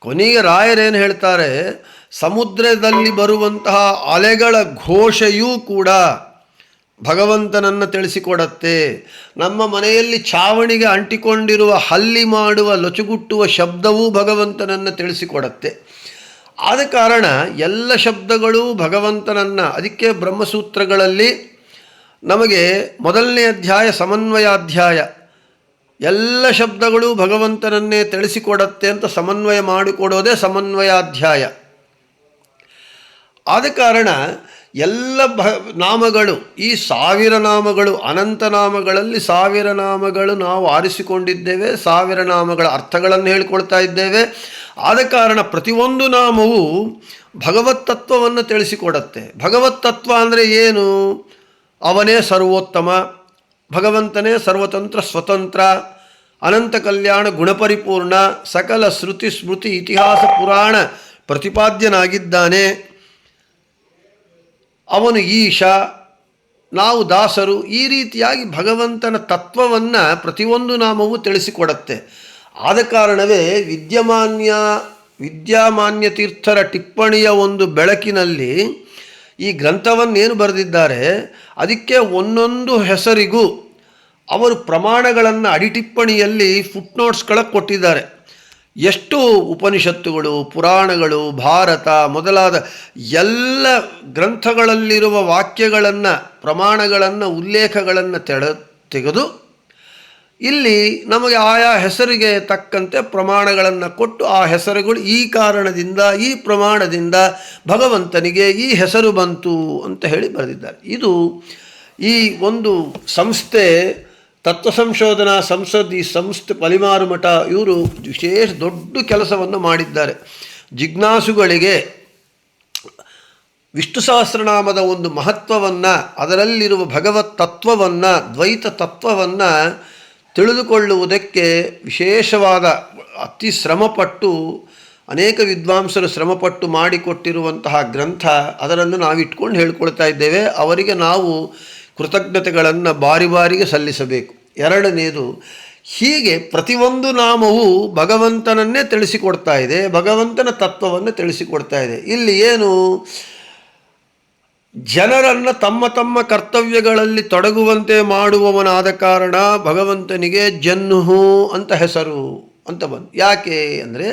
ಕೊನೆಗೆ ರಾಯರೇನು ಹೇಳ್ತಾರೆ, ಸಮುದ್ರದಲ್ಲಿ ಬರುವಂತಹ ಅಲೆಗಳ ಘೋಷೆಯೂ ಕೂಡ ಭಗವಂತನನ್ನು ತಿಳಿಸಿಕೊಡತ್ತೆ. ನಮ್ಮ ಮನೆಯಲ್ಲಿ ಛಾವಣಿಗೆ ಅಂಟಿಕೊಂಡಿರುವ ಹಲ್ಲಿ ಮಾಡುವ ಲೊಚುಗುಟ್ಟುವ ಶಬ್ದವೂ ಭಗವಂತನನ್ನು ತಿಳಿಸಿಕೊಡತ್ತೆ. ಆದ ಕಾರಣ ಎಲ್ಲ ಶಬ್ದಗಳು ಭಗವಂತನನ್ನು, ಅದಕ್ಕೆ ಬ್ರಹ್ಮಸೂತ್ರಗಳಲ್ಲಿ ನಮಗೆ 1ನೇ ಅಧ್ಯಾಯ ಸಮನ್ವಯಾಧ್ಯಾಯ, ಎಲ್ಲ ಶಬ್ದಗಳು ಭಗವಂತನನ್ನೇ ತಿಳಿಸಿಕೊಡತ್ತೆ ಅಂತ ಸಮನ್ವಯ ಮಾಡಿಕೊಡೋದೇ ಸಮನ್ವಯಾಧ್ಯಾಯ. ಆದ ಕಾರಣ ಎಲ್ಲ ನಾಮಗಳು, ಈ 1000 ನಾಮಗಳು, ಅನಂತ ನಾಮಗಳಲ್ಲಿ 1000 ನಾಮಗಳು ನಾವು ಆರಿಸಿಕೊಂಡಿದ್ದೇವೆ, 1000 ನಾಮಗಳ ಅರ್ಥಗಳನ್ನು ಹೇಳ್ಕೊಳ್ತಾ ಇದ್ದೇವೆ. ಆದ ಕಾರಣ ಪ್ರತಿಯೊಂದು ನಾಮವು ಭಗವತ್ ತತ್ವವನ್ನು ತಿಳಿಸಿಕೊಡತ್ತೆ. ಭಗವತ್ ತತ್ವ ಅಂದರೆ ಏನು? ಅವನೇ ಸರ್ವೋತ್ತಮ, ಭಗವಂತನೇ ಸರ್ವತಂತ್ರ ಸ್ವತಂತ್ರ, ಅನಂತ ಕಲ್ಯಾಣ ಗುಣಪರಿಪೂರ್ಣ, ಸಕಲ ಶ್ರುತಿ ಸ್ಮೃತಿ ಇತಿಹಾಸ ಪುರಾಣ ಪ್ರತಿಪಾದ್ಯನಾಗಿದ್ದಾನೆ. ಅವನು ಈಶ, ನಾವು ದಾಸರು. ಈ ರೀತಿಯಾಗಿ ಭಗವಂತನ ತತ್ವವನ್ನು ಪ್ರತಿಯೊಂದು ನಾಮವೂ ತಿಳಿಸಿಕೊಡತ್ತೆ. ಆದ ಕಾರಣವೇ ವಿದ್ಯಾಮಾನ್ಯ ತೀರ್ಥರ ಟಿಪ್ಪಣಿಯ ಒಂದು ಬೆಳಕಿನಲ್ಲಿ ಈ ಗ್ರಂಥವನ್ನೇನು ಬರೆದಿದ್ದಾರೆ, ಅದಕ್ಕೆ ಒಂದೊಂದು ಹೆಸರಿಗೂ ಅವರು ಪ್ರಮಾಣಗಳನ್ನು ಅಡಿಟಿಪ್ಪಣಿಯಲ್ಲಿ ಫುಟ್ನೋಟ್ಸ್ಗಳ ಕೊಟ್ಟಿದ್ದಾರೆ. ಎಷ್ಟು ಉಪನಿಷತ್ತುಗಳು, ಪುರಾಣಗಳು, ಭಾರತ ಮೊದಲಾದ ಎಲ್ಲ ಗ್ರಂಥಗಳಲ್ಲಿರುವ ವಾಕ್ಯಗಳನ್ನು, ಪ್ರಮಾಣಗಳನ್ನು, ಉಲ್ಲೇಖಗಳನ್ನು ತೆಗೆದು ಇಲ್ಲಿ ನಮಗೆ ಆಯಾ ಹೆಸರಿಗೆ ತಕ್ಕಂತೆ ಪ್ರಮಾಣಗಳನ್ನು ಕೊಟ್ಟು ಆ ಹೆಸರುಗಳು ಈ ಕಾರಣದಿಂದ, ಈ ಪ್ರಮಾಣದಿಂದ ಭಗವಂತನಿಗೆ ಈ ಹೆಸರು ಬಂತು ಅಂತ ಹೇಳಿ ಬರೆದಿದ್ದಾರೆ. ಇದು ಈ ಒಂದು ಸಂಸ್ಥೆ ತತ್ವ ಸಂಶೋಧನಾ ಸಂಸದ್, ಈ ಸಂಸ್ಥೆ ಪಲಿಮಾರು ಮಠ, ಇವರು ವಿಶೇಷ ದೊಡ್ಡ ಕೆಲಸವನ್ನು ಮಾಡಿದ್ದಾರೆ. ಜಿಜ್ಞಾಸುಗಳಿಗೆ ವಿಷ್ಣು ಸಹಸ್ರನಾಮದ ಒಂದು ಮಹತ್ವವನ್ನು, ಅದರಲ್ಲಿರುವ ಭಗವತ್ ತತ್ವವನ್ನು, ದ್ವೈತ ತತ್ವವನ್ನು ತಿಳಿದುಕೊಳ್ಳುವುದಕ್ಕೆ ವಿಶೇಷವಾದ ಅತಿ ಶ್ರಮಪಟ್ಟು ಅನೇಕ ವಿದ್ವಾಂಸರು ಶ್ರಮಪಟ್ಟು ಮಾಡಿಕೊಟ್ಟಿರುವಂತಹ ಗ್ರಂಥ. ಅದನ್ನು ನಾವಿಟ್ಕೊಂಡು ಹೇಳ್ಕೊಳ್ತಾ ಇದ್ದೇವೆ. ಅವರಿಗೆ ನಾವು ಕೃತಜ್ಞತೆಗಳನ್ನು ಬಾರಿ ಬಾರಿಗೆ ಸಲ್ಲಿಸಬೇಕು. ಎರಡನೇದು, ಹೀಗೆ ಪ್ರತಿಯೊಂದು ನಾಮವು ಭಗವಂತನನ್ನೇ ತಿಳಿಸಿಕೊಡ್ತಾ ಇದೆ, ಭಗವಂತನ ತತ್ವವನ್ನು ತಿಳಿಸಿಕೊಡ್ತಾ ಇದೆ. ಇಲ್ಲಿ ಏನು, ಜನರನ್ನು ತಮ್ಮ ತಮ್ಮ ಕರ್ತವ್ಯಗಳಲ್ಲಿ ತೊಡಗುವಂತೆ ಮಾಡುವವನಾದ ಕಾರಣ ಭಗವಂತನಿಗೆ ಜನ್ಹು ಅಂತ ಹೆಸರು ಅಂತ ಬಂದು. ಯಾಕೆ ಅಂದರೆ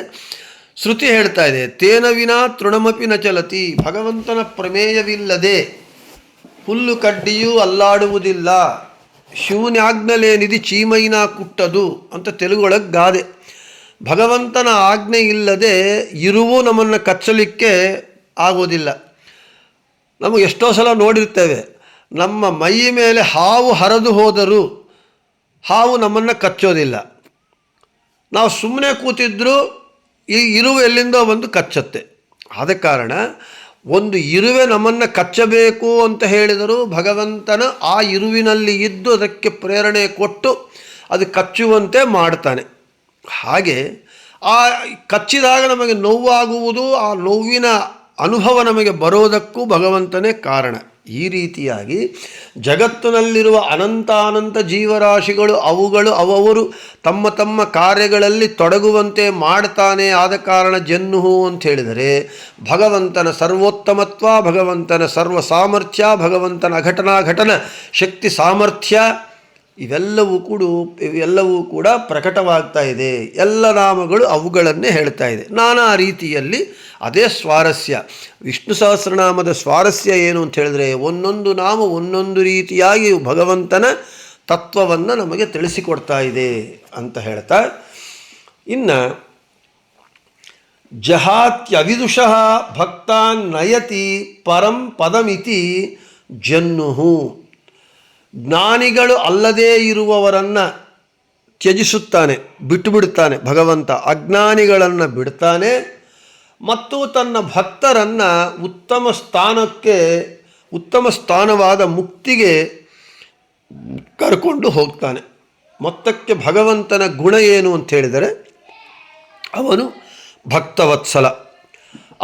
ಶ್ರುತಿ ಹೇಳ್ತಾ ಇದೆ, ತೇನ ವಿನಾ ತೃಣಮಪಿ ನ ಚಲತಿ, ಭಗವಂತನ ಪ್ರಮೇಯವಿಲ್ಲದೆ ಹುಲ್ಲು ಕಡ್ಡಿಯೂ ಅಲ್ಲಾಡುವುದಿಲ್ಲ, ಶೂನ್ಯಾಜ್ಞಲೇನಿಧಿ ಚೀಮೈನ ಕುಟ್ಟದು ಅಂತ ತೆಲುಗೊಳಗೆ ಗಾದೆ. ಭಗವಂತನ ಆಜ್ಞೆ ಇಲ್ಲದೆ ಇರುವು ನಮ್ಮನ್ನು ಕಚ್ಚಲಿಕ್ಕೆ ಆಗೋದಿಲ್ಲ. ನಮಗೆ ಎಷ್ಟೋ ಸಲ ನೋಡಿರ್ತೇವೆ, ನಮ್ಮ ಮೈ ಮೇಲೆ ಹಾವು ಹರಿದು ಹೋದರೂ ಹಾವು ನಮ್ಮನ್ನು ಕಚ್ಚೋದಿಲ್ಲ. ನಾವು ಸುಮ್ಮನೆ ಕೂತಿದ್ದರೂ ಈ ಇರುವೆ ಎಲ್ಲಿಂದೋ ಬಂದು ಕಚ್ಚತ್ತೆ. ಆದ ಕಾರಣ ಒಂದು ಇರುವೆ ನಮ್ಮನ್ನು ಕಚ್ಚಬೇಕು ಅಂತ ಹೇಳಿದರೂ ಭಗವಂತನ ಆ ಇರುವಿನಲ್ಲಿ ಇದ್ದು ಅದಕ್ಕೆ ಪ್ರೇರಣೆ ಕೊಟ್ಟು ಅದು ಕಚ್ಚುವಂತೆ ಮಾಡ್ತಾನೆ. ಹಾಗೆ ಆ ಕಚ್ಚಿದಾಗ ನಮಗೆ ನೋವಾಗುವುದು, ಆ ನೋವಿನ ಅನುಭವ ನಮಗೆ ಬರೋದಕ್ಕೂ ಭಗವಂತನೇ ಕಾರಣ. ಈ ರೀತಿಯಾಗಿ ಜಗತ್ತಿನಲ್ಲಿರುವ ಅನಂತಾನಂತ ಜೀವರಾಶಿಗಳು ಅವರು ತಮ್ಮ ತಮ್ಮ ಕಾರ್ಯಗಳಲ್ಲಿ ತೊಡಗುವಂತೆ ಮಾಡ್ತಾನೆ. ಆದ ಕಾರಣ ಜನ್ಹು ಅಂತ ಹೇಳಿದರೆ ಭಗವಂತನ ಸರ್ವೋತ್ತಮತ್ವ, ಭಗವಂತನ ಸರ್ವ ಸಾಮರ್ಥ್ಯ, ಭಗವಂತನ ಅಘಟನಾಘಟನ ಶಕ್ತಿ ಸಾಮರ್ಥ್ಯ ಇವೆಲ್ಲವೂ ಕೂಡ ಪ್ರಕಟವಾಗ್ತಾ ಇದೆ. ಎಲ್ಲ ನಾಮಗಳು ಅವುಗಳನ್ನೇ ಹೇಳ್ತಾ ಇದೆ. ನಾನಾ ರೀತಿಯಲ್ಲಿ ಅದೇ ಸ್ವಾರಸ್ಯ. ವಿಷ್ಣು ಸಹಸ್ರನಾಮದ ಸ್ವಾರಸ್ಯ ಏನು ಅಂತ ಹೇಳಿದ್ರೆ, ಒಂದೊಂದು ನಾಮ ಒಂದೊಂದು ರೀತಿಯಾಗಿ ಭಗವಂತನ ತತ್ವವನ್ನು ನಮಗೆ ತಿಳಿಸಿಕೊಡ್ತಾ ಇದೆ ಅಂತ ಹೇಳ್ತಾ, ಇನ್ನು ಜಹಾತ್ಯವಿದುಷಃ ಭಕ್ತಾನ್ ನಯತಿ ಪರಂ ಪದಮಿತಿ ಜನ್ನುಹು. ಜ್ಞಾನಿಗಳು ಅಲ್ಲದೇ ಇರುವವರನ್ನು ತ್ಯಜಿಸುತ್ತಾನೆ, ಬಿಟ್ಟುಬಿಡ್ತಾನೆ ಭಗವಂತ. ಅಜ್ಞಾನಿಗಳನ್ನು ಬಿಡ್ತಾನೆ ಮತ್ತು ತನ್ನ ಭಕ್ತರನ್ನು ಉತ್ತಮ ಸ್ಥಾನವಾದ ಮುಕ್ತಿಗೆ ಕರ್ಕೊಂಡು ಹೋಗ್ತಾನೆ. ಮೊತ್ತಕ್ಕೆ ಭಗವಂತನ ಗುಣ ಏನು ಅಂತ ಹೇಳಿದರೆ, ಅವನು ಭಕ್ತವತ್ಸಲ,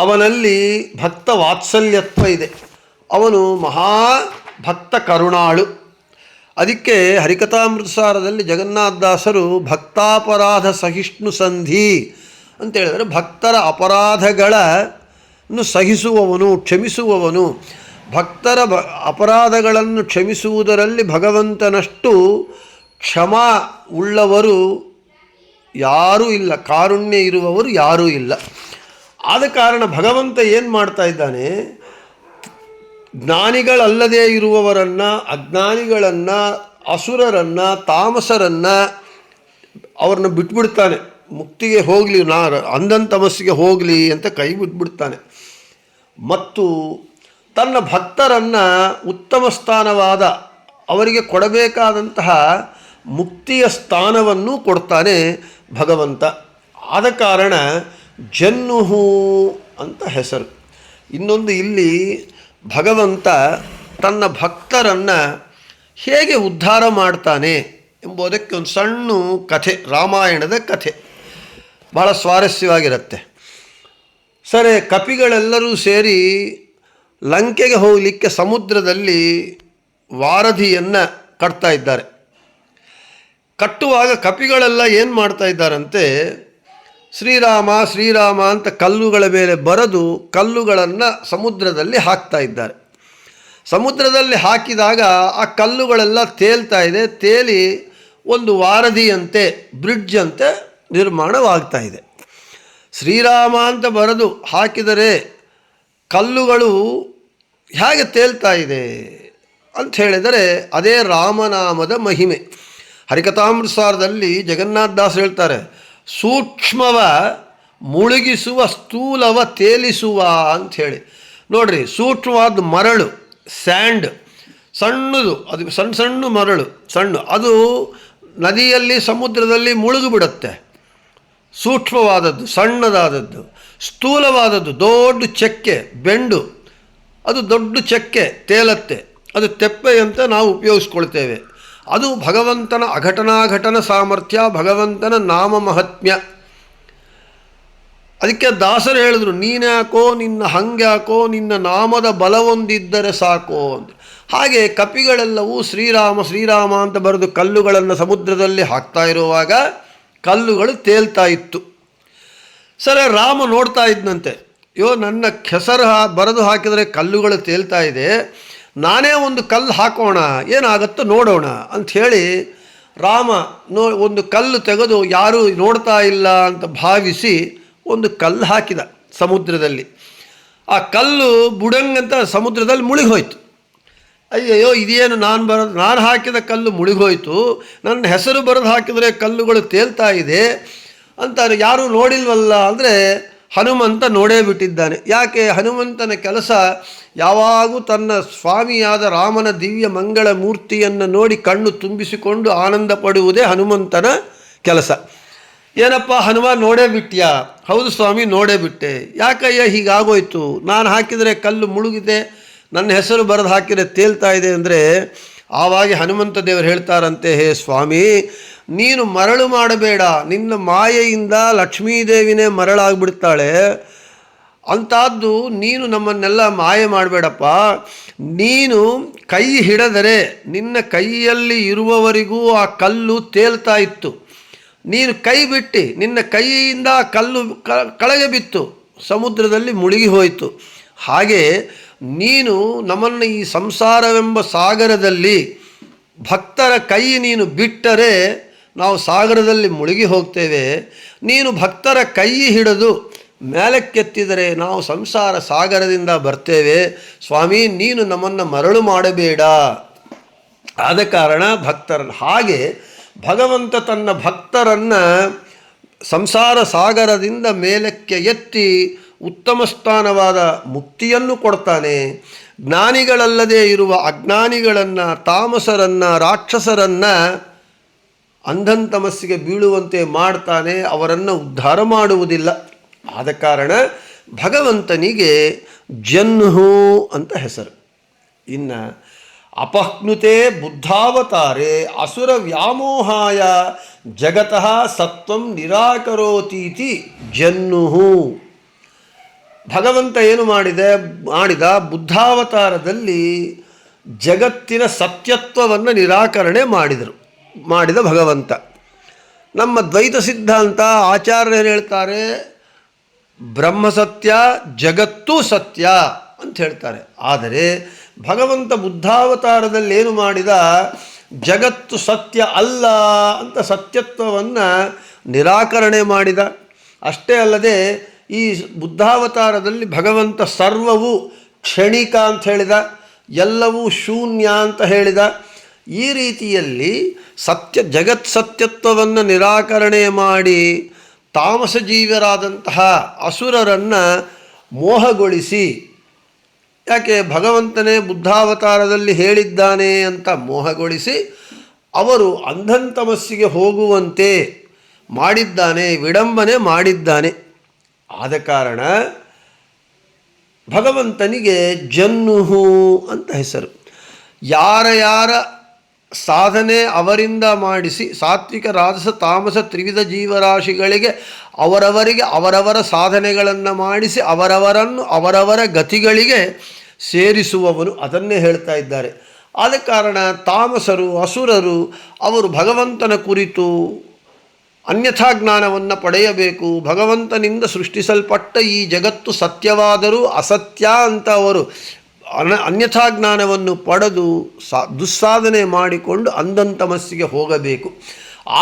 ಅವನಲ್ಲಿ ಭಕ್ತ ವಾತ್ಸಲ್ಯತ್ವ ಇದೆ, ಅವನು ಮಹಾಭಕ್ತ ಕರುಣಾಳು. ಅದಕ್ಕೆ ಹರಿಕಥಾಮೃತಸಾರದಲ್ಲಿ ಜಗನ್ನಾಥದಾಸರು ಭಕ್ತಾಪರಾಧ ಸಹಿಷ್ಣು ಸಂಧಿ ಅಂತ ಹೇಳಿದರೆ, ಭಕ್ತರ ಅಪರಾಧಗಳನ್ನು ಸಹಿಸುವವನು, ಕ್ಷಮಿಸುವವನು. ಭಕ್ತರ ಅಪರಾಧಗಳನ್ನು ಕ್ಷಮಿಸುವುದರಲ್ಲಿ ಭಗವಂತನಷ್ಟು ಕ್ಷಮಾ ಉಳ್ಳವರು ಯಾರೂ ಇಲ್ಲ, ಕಾರುಣ್ಯ ಇರುವವರು ಯಾರೂ ಇಲ್ಲ. ಆದ ಕಾರಣ ಭಗವಂತ ಏನು ಮಾಡ್ತಾ ಇದ್ದಾನೆ, ಜ್ಞಾನಿಗಳಲ್ಲದೇ ಇರುವವರನ್ನು, ಅಜ್ಞಾನಿಗಳನ್ನು, ಅಸುರರನ್ನು, ತಾಮಸರನ್ನು ಅವ್ರನ್ನ ಬಿಟ್ಬಿಡ್ತಾನೆ. ಮುಕ್ತಿಗೆ ಹೋಗಲಿ, ಅಂಧನ್ ತಮಸ್ಸಿಗೆ ಹೋಗಲಿ ಅಂತ ಕೈ ಬಿಟ್ಬಿಡ್ತಾನೆ. ಮತ್ತು ತನ್ನ ಭಕ್ತರನ್ನು ಉತ್ತಮ ಸ್ಥಾನವಾದ ಅವರಿಗೆ ಕೊಡಬೇಕಾದಂತಹ ಮುಕ್ತಿಯ ಸ್ಥಾನವನ್ನು ಕೊಡ್ತಾನೆ ಭಗವಂತ. ಆದ ಕಾರಣ ಜನ್ನುಹು ಅಂತ ಹೆಸರು. ಇನ್ನೊಂದು, ಇಲ್ಲಿ ಭಗವಂತ ತನ್ನ ಭಕ್ತರನ್ನು ಹೇಗೆ ಉದ್ಧಾರ ಮಾಡ್ತಾನೆ ಎಂಬುದಕ್ಕೆ ಒಂದು ಸಣ್ಣ ಕಥೆ, ರಾಮಾಯಣದ ಕಥೆ, ಬಹಳ ಸ್ವಾರಸ್ಯವಾಗಿರುತ್ತೆ. ಸರಿ, ಕಪಿಗಳೆಲ್ಲರೂ ಸೇರಿ ಲಂಕೆಗೆ ಹೋಗಲಿಕ್ಕೆ ಸಮುದ್ರದಲ್ಲಿ ವಾರಧಿಯನ್ನು ಕಟ್ತಾ ಇದ್ದಾರೆ. ಕಟ್ಟುವಾಗ ಕಪಿಗಳೆಲ್ಲ ಏನು ಮಾಡ್ತಾ ಇದ್ದಾರಂತೆ, ಶ್ರೀರಾಮ ಶ್ರೀರಾಮ ಅಂತ ಕಲ್ಲುಗಳ ಮೇಲೆ ಬರೆದು ಕಲ್ಲುಗಳನ್ನು ಸಮುದ್ರದಲ್ಲಿ ಹಾಕ್ತಾ ಇದ್ದಾರೆ. ಸಮುದ್ರದಲ್ಲಿ ಹಾಕಿದಾಗ ಆ ಕಲ್ಲುಗಳೆಲ್ಲ ತೇಲ್ತಾ ಇದೆ, ತೇಲಿ ಒಂದು ವಾರಧಿಯಂತೆ, ಬ್ರಿಡ್ಜ್ ಅಂತೆ ನಿರ್ಮಾಣವಾಗ್ತಾ ಇದೆ. ಶ್ರೀರಾಮ ಅಂತ ಬರೆದು ಹಾಕಿದರೆ ಕಲ್ಲುಗಳು ಹೇಗೆ ತೇಲ್ತಾ ಇದೆ ಅಂತ ಹೇಳಿದರೆ, ಅದೇ ರಾಮನಾಮದ ಮಹಿಮೆ. ಹರಿಕಥಾಮೃತಸಾರದಲ್ಲಿ ಜಗನ್ನಾಥದಾಸರು ಹೇಳ್ತಾರೆ, ಸೂಕ್ಷ್ಮವ ಮುಳುಗಿಸುವ ಸ್ಥೂಲವ ತೇಲಿಸುವ ಅಂಥೇಳಿ. ನೋಡ್ರಿ, ಸೂಕ್ಷ್ಮವಾದ ಮರಳು, ಸ್ಯಾಂಡ್, ಸಣ್ಣದು, ಅದು ಸಣ್ಣ ಸಣ್ಣ ಮರಳು, ಅದು ನದಿಯಲ್ಲಿ ಸಮುದ್ರದಲ್ಲಿ ಮುಳುಗಿಬಿಡುತ್ತೆ. ಸೂಕ್ಷ್ಮವಾದದ್ದು, ಸಣ್ಣದಾದದ್ದು. ಸ್ಥೂಲವಾದದ್ದು, ದೊಡ್ಡ ಚಕ್ಕೆ, ಬೆಂಡು, ಅದು ದೊಡ್ಡ ಚಕ್ಕೆ ತೇಲತ್ತೆ, ಅದು ತೆಪ್ಪೆ ಅಂತ ನಾವು ಉಪಯೋಗಿಸ್ಕೊಳ್ತೇವೆ. ಅದು ಭಗವಂತನ ಅಘಟನಾಘಟನ ಸಾಮರ್ಥ್ಯ, ಭಗವಂತನ ನಾಮ ಮಹಾತ್ಮ್ಯ. ಅದಕ್ಕೆ ದಾಸರು ಹೇಳಿದ್ರು, ನೀನ್ಯಾಕೋ, ನಿನ್ನ ಹಂಗ್ಯಾಕೋ, ನಿನ್ನ ನಾಮದ ಬಲವೊಂದಿದ್ದರೆ ಸಾಕೋ ಅಂತ. ಹಾಗೆ ಕಪಿಗಳೆಲ್ಲವೂ ಶ್ರೀರಾಮ ಶ್ರೀರಾಮ ಅಂತ ಬರೆದು ಕಲ್ಲುಗಳನ್ನು ಸಮುದ್ರದಲ್ಲಿ ಹಾಕ್ತಾ ಇರುವಾಗ ಕಲ್ಲುಗಳು ತೇಲ್ತಾ ಇತ್ತು. ಸರಿ, ರಾಮ ನೋಡ್ತಾ ಇದ್ದಂತೆ, ನನ್ನ ಹೆಸರು ಬರೆದು ಹಾಕಿದರೆ ಕಲ್ಲುಗಳು ತೇಲ್ತಾ ಇದೆ, ನಾನೇ ಒಂದು ಕಲ್ಲು ಹಾಕೋಣ, ಏನಾಗುತ್ತೋ ನೋಡೋಣ ಅಂಥೇಳಿ ರಾಮ ಒಂದು ಕಲ್ಲು ತೆಗೆದು ಯಾರೂ ನೋಡ್ತಾ ಇಲ್ಲ ಅಂತ ಭಾವಿಸಿ ಒಂದು ಕಲ್ಲು ಹಾಕಿದ ಸಮುದ್ರದಲ್ಲಿ. ಆ ಕಲ್ಲು ಬುಡಂಗಂತ ಸಮುದ್ರದಲ್ಲಿ ಮುಳುಗೋಯ್ತು. ಅಯ್ಯಯ್ಯೋ, ಇದೇನು ನಾನು ಹಾಕಿದ ಕಲ್ಲು ಮುಳುಗೋಯ್ತು, ನನ್ನ ಹೆಸರು ಬರೆದು ಹಾಕಿದರೆ ಕಲ್ಲುಗಳು ತೇಲ್ತಾ ಇದೆ ಅಂತ ಯಾರೂ ನೋಡಿಲ್ವಲ್ಲ ಅಂದರೆ ಹನುಮಂತ ನೋಡೇ ಬಿಟ್ಟಿದ್ದಾನೆ. ಯಾಕೆ? ಹನುಮಂತನ ಕೆಲಸ ಯಾವಾಗೂ ತನ್ನ ಸ್ವಾಮಿಯಾದ ರಾಮನ ದಿವ್ಯ ಮಂಗಳ ಮೂರ್ತಿಯನ್ನು ನೋಡಿ ಕಣ್ಣು ತುಂಬಿಸಿಕೊಂಡು ಆನಂದ ಪಡುವುದೇ ಹನುಮಂತನ ಕೆಲಸ. ಏನಪ್ಪ ಹನುಮ, ನೋಡೇ ಬಿಟ್ಯಾ? ಹೌದು ಸ್ವಾಮಿ, ನೋಡೇ ಬಿಟ್ಟೆ. ಯಾಕಯ್ಯ ಹೀಗಾಗೋಯ್ತು? ನಾನು ಹಾಕಿದರೆ ಕಲ್ಲು ಮುಳುಗಿದೆ, ನನ್ನ ಹೆಸರು ಬರೆದು ಹಾಕಿದರೆ ತೇಲ್ತಾ ಇದೆ ಅಂದರೆ, ಆವಾಗ ಹನುಮಂತ ದೇವರು ಹೇಳ್ತಾರಂತೆ, ಹೇ ಸ್ವಾಮಿ, ನೀನು ಮರಳು ಮಾಡಬೇಡ, ನಿನ್ನ ಮಾಯೆಯಿಂದ ಲಕ್ಷ್ಮೀದೇವಿನೇ ಮರಳಾಗ್ಬಿಡ್ತಾಳೆ. ಅಂಥದ್ದು ನೀನು ನಮ್ಮನ್ನೆಲ್ಲ ಮಾಯೆ ಮಾಡಬೇಡಪ್ಪ. ನೀನು ಕೈ ಹಿಡಿದರೆ ನಿನ್ನ ಕೈಯಲ್ಲಿ ಇರುವವರಿಗೂ ಆ ಕಲ್ಲು ತೇಲ್ತಾ ಇತ್ತು. ನೀನು ಕೈ ಬಿಟ್ಟು ನಿನ್ನ ಕೈಯಿಂದ ಕಲ್ಲು ಕೆಳಗೆ ಬಿತ್ತು, ಸಮುದ್ರದಲ್ಲಿ ಮುಳುಗಿ ಹೋಯಿತು. ಹಾಗೆ ನೀನು ನಮ್ಮನ್ನು ಈ ಸಂಸಾರವೆಂಬ ಸಾಗರದಲ್ಲಿ ಭಕ್ತರ ಕೈ ನೀನು ಬಿಟ್ಟರೆ ನಾವು ಸಾಗರದಲ್ಲಿ ಮುಳುಗಿ ಹೋಗ್ತೇವೆ. ನೀನು ಭಕ್ತರ ಕೈ ಹಿಡಿದು ಮೇಲಕ್ಕೆತ್ತಿದರೆ ನಾವು ಸಂಸಾರ ಸಾಗರದಿಂದ ಬರ್ತೇವೆ. ಸ್ವಾಮಿ, ನೀನು ನಮ್ಮನ್ನು ಮರಳು ಮಾಡಬೇಡ. ಆದ ಕಾರಣ ಭಕ್ತರನ್ನು ಹಾಗೆ ಭಗವಂತ ತನ್ನ ಭಕ್ತರನ್ನು ಸಂಸಾರ ಸಾಗರದಿಂದ ಮೇಲಕ್ಕೆ ಎತ್ತಿ ಉತ್ತಮ ಸ್ಥಾನವಾದ ಮುಕ್ತಿಯನ್ನು ಕೊಡ್ತಾನೆ. ಜ್ಞಾನಿಗಳಲ್ಲದೆ ಇರುವ ಅಜ್ಞಾನಿಗಳನ್ನು, ತಾಮಸರನ್ನು, ರಾಕ್ಷಸರನ್ನು ಅಂಧಂತಮಸ್ಸಿಗೆ ಬೀಳುವಂತೆ ಮಾಡ್ತಾನೆ, ಅವರನ್ನು ಉದ್ಧಾರ ಮಾಡುವುದಿಲ್ಲ. ಆದ ಕಾರಣ ಭಗವಂತನಿಗೆ ಜನ್ಹು ಅಂತ ಹೆಸರು. ಇನ್ನು ಅಪಹ್ನುತೆ ಬುದ್ಧಾವತಾರೆ ಅಸುರ ವ್ಯಾಮೋಹಾಯ ಜಗತಃ ಸತ್ವಂ ನಿರಾಕರೋತೀತಿ ಜನ್ನುಹು. ಭಗವಂತ ಏನು ಮಾಡಿದ ಬುದ್ಧಾವತಾರದಲ್ಲಿ ಜಗತ್ತಿನ ಸತ್ಯತ್ವವನ್ನು ನಿರಾಕರಣೆ ಮಾಡಿದ ಭಗವಂತ. ನಮ್ಮ ದ್ವೈತ ಸಿದ್ಧಾಂತ ಆಚಾರ್ಯರು ಹೇಳ್ತಾರೆ, ಬ್ರಹ್ಮ ಸತ್ಯ, ಜಗತ್ತೂ ಸತ್ಯ ಅಂತ ಹೇಳ್ತಾರೆ. ಆದರೆ ಭಗವಂತ ಬುದ್ಧಾವತಾರದಲ್ಲಿ ಏನು ಮಾಡಿದ, ಜಗತ್ತು ಸತ್ಯ ಅಲ್ಲ ಅಂತ ಸತ್ಯತ್ವವನ್ನು ನಿರಾಕರಣೆ ಮಾಡಿದ. ಅಷ್ಟೇ ಅಲ್ಲದೆ ಈ ಬುದ್ಧಾವತಾರದಲ್ಲಿ ಭಗವಂತ ಸರ್ವವು ಕ್ಷಣಿಕ ಅಂತ ಹೇಳಿದ, ಎಲ್ಲವೂ ಶೂನ್ಯ ಅಂತ ಹೇಳಿದ. ಈ ರೀತಿಯಲ್ಲಿ ಜಗತ್ ಸತ್ಯತ್ವವನ್ನು ನಿರಾಕರಣೆ ಮಾಡಿ ತಾಮಸ ಜೀವರಾದಂತಹ ಅಸುರರನ್ನು ಮೋಹಗೊಳಿಸಿ, ಯಾಕೆ ಭಗವಂತನೇ ಬುದ್ಧಾವತಾರದಲ್ಲಿ ಹೇಳಿದ್ದಾನೆ ಅಂತ ಮೋಹಗೊಳಿಸಿ ಅವರು ಅಂಧಂತಮಸ್ಸಿಗೆ ಹೋಗುವಂತೆ ಮಾಡಿದ್ದಾನೆ, ವಿಡಂಬನೆ ಮಾಡಿದ್ದಾನೆ. ಆದ ಕಾರಣ ಭಗವಂತನಿಗೆ ಜನ್ನುಹು ಅಂತ ಹೆಸರು. ಯಾರ ಸಾಧನೆ ಅವರಿಂದ ಮಾಡಿಸಿ ಸಾತ್ವಿಕ, ರಾಜಸ, ತಾಮಸ ತ್ರಿವಿಧ ಜೀವರಾಶಿಗಳಿಗೆ ಅವರವರಿಗೆ ಅವರವರ ಸಾಧನೆಗಳನ್ನು ಮಾಡಿಸಿ ಅವರವರನ್ನು ಅವರವರ ಗತಿಗಳಿಗೆ ಸೇರಿಸುವವನು, ಅದನ್ನೇ ಹೇಳ್ತಾ ಇದ್ದಾರೆ. ಆದ ಕಾರಣ ತಾಮಸರು, ಅಸುರರು ಅವರು ಭಗವಂತನ ಕುರಿತು ಅನ್ಯಥಾ ಜ್ಞಾನವನ್ನು ಪಡೆಯಬೇಕು. ಭಗವಂತನಿಂದ ಸೃಷ್ಟಿಸಲ್ಪಟ್ಟ ಈ ಜಗತ್ತು ಸತ್ಯವಾದರೂ ಅಸತ್ಯ ಅಂತ ಅವರು ಅನ್ಯಥಾ ಜ್ಞಾನವನ್ನು ಪಡೆದು ದುಸ್ಸಾಧನೆ ಮಾಡಿಕೊಂಡು ಅಂಧಂತಮಸ್ಸಿಗೆ ಹೋಗಬೇಕು.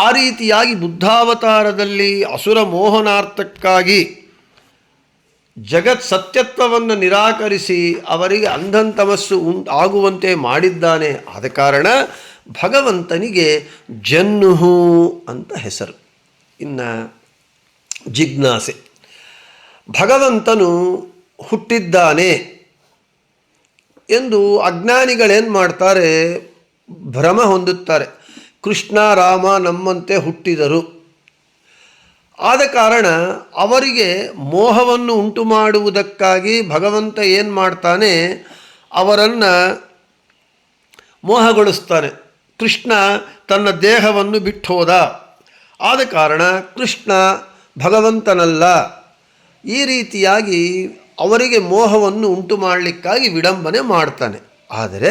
ಆ ರೀತಿಯಾಗಿ ಬುದ್ಧಾವತಾರದಲ್ಲಿ ಅಸುರ ಮೋಹನಾರ್ಥಕ್ಕಾಗಿ ಜಗತ್ ಸತ್ಯತ್ವವನ್ನು ನಿರಾಕರಿಸಿ ಅವರಿಗೆ ಅಂಧಂತಮಸ್ಸು ಆಗುವಂತೆ ಮಾಡಿದ್ದಾನೆ. ಆದ ಕಾರಣ ಭಗವಂತನಿಗೆ ಜನ್ನುಹು ಅಂತ ಹೆಸರು. ಇನ್ನು ಜಿಜ್ಞಾಸೆ, ಭಗವಂತನು ಹುಟ್ಟಿದ್ದಾನೆ ಎಂದು ಅಜ್ಞಾನಿಗಳೇನು ಮಾಡ್ತಾರೆ, ಭ್ರಮ ಹೊಂದುತ್ತಾರೆ. ಕೃಷ್ಣ ರಾಮ ನಮ್ಮಂತೆ ಹುಟ್ಟಿದರು. ಆದ ಕಾರಣ ಅವರಿಗೆ ಮೋಹವನ್ನು ಉಂಟು ಮಾಡುವುದಕ್ಕಾಗಿ ಭಗವಂತ ಏನು ಮಾಡ್ತಾನೆ, ಅವರನ್ನು ಮೋಹಗೊಳಿಸ್ತಾನೆ. ಕೃಷ್ಣ ತನ್ನ ದೇಹವನ್ನು ಬಿಟ್ಟು ಹೋದ, ಆದ ಕಾರಣ ಕೃಷ್ಣ ಭಗವಂತನಲ್ಲ. ಈ ರೀತಿಯಾಗಿ ಅವರಿಗೆ ಮೋಹವನ್ನು ಉಂಟು ಮಾಡಲಿಕ್ಕಾಗಿ ವಿಡಂಬನೆ ಮಾಡ್ತಾನೆ. ಆದರೆ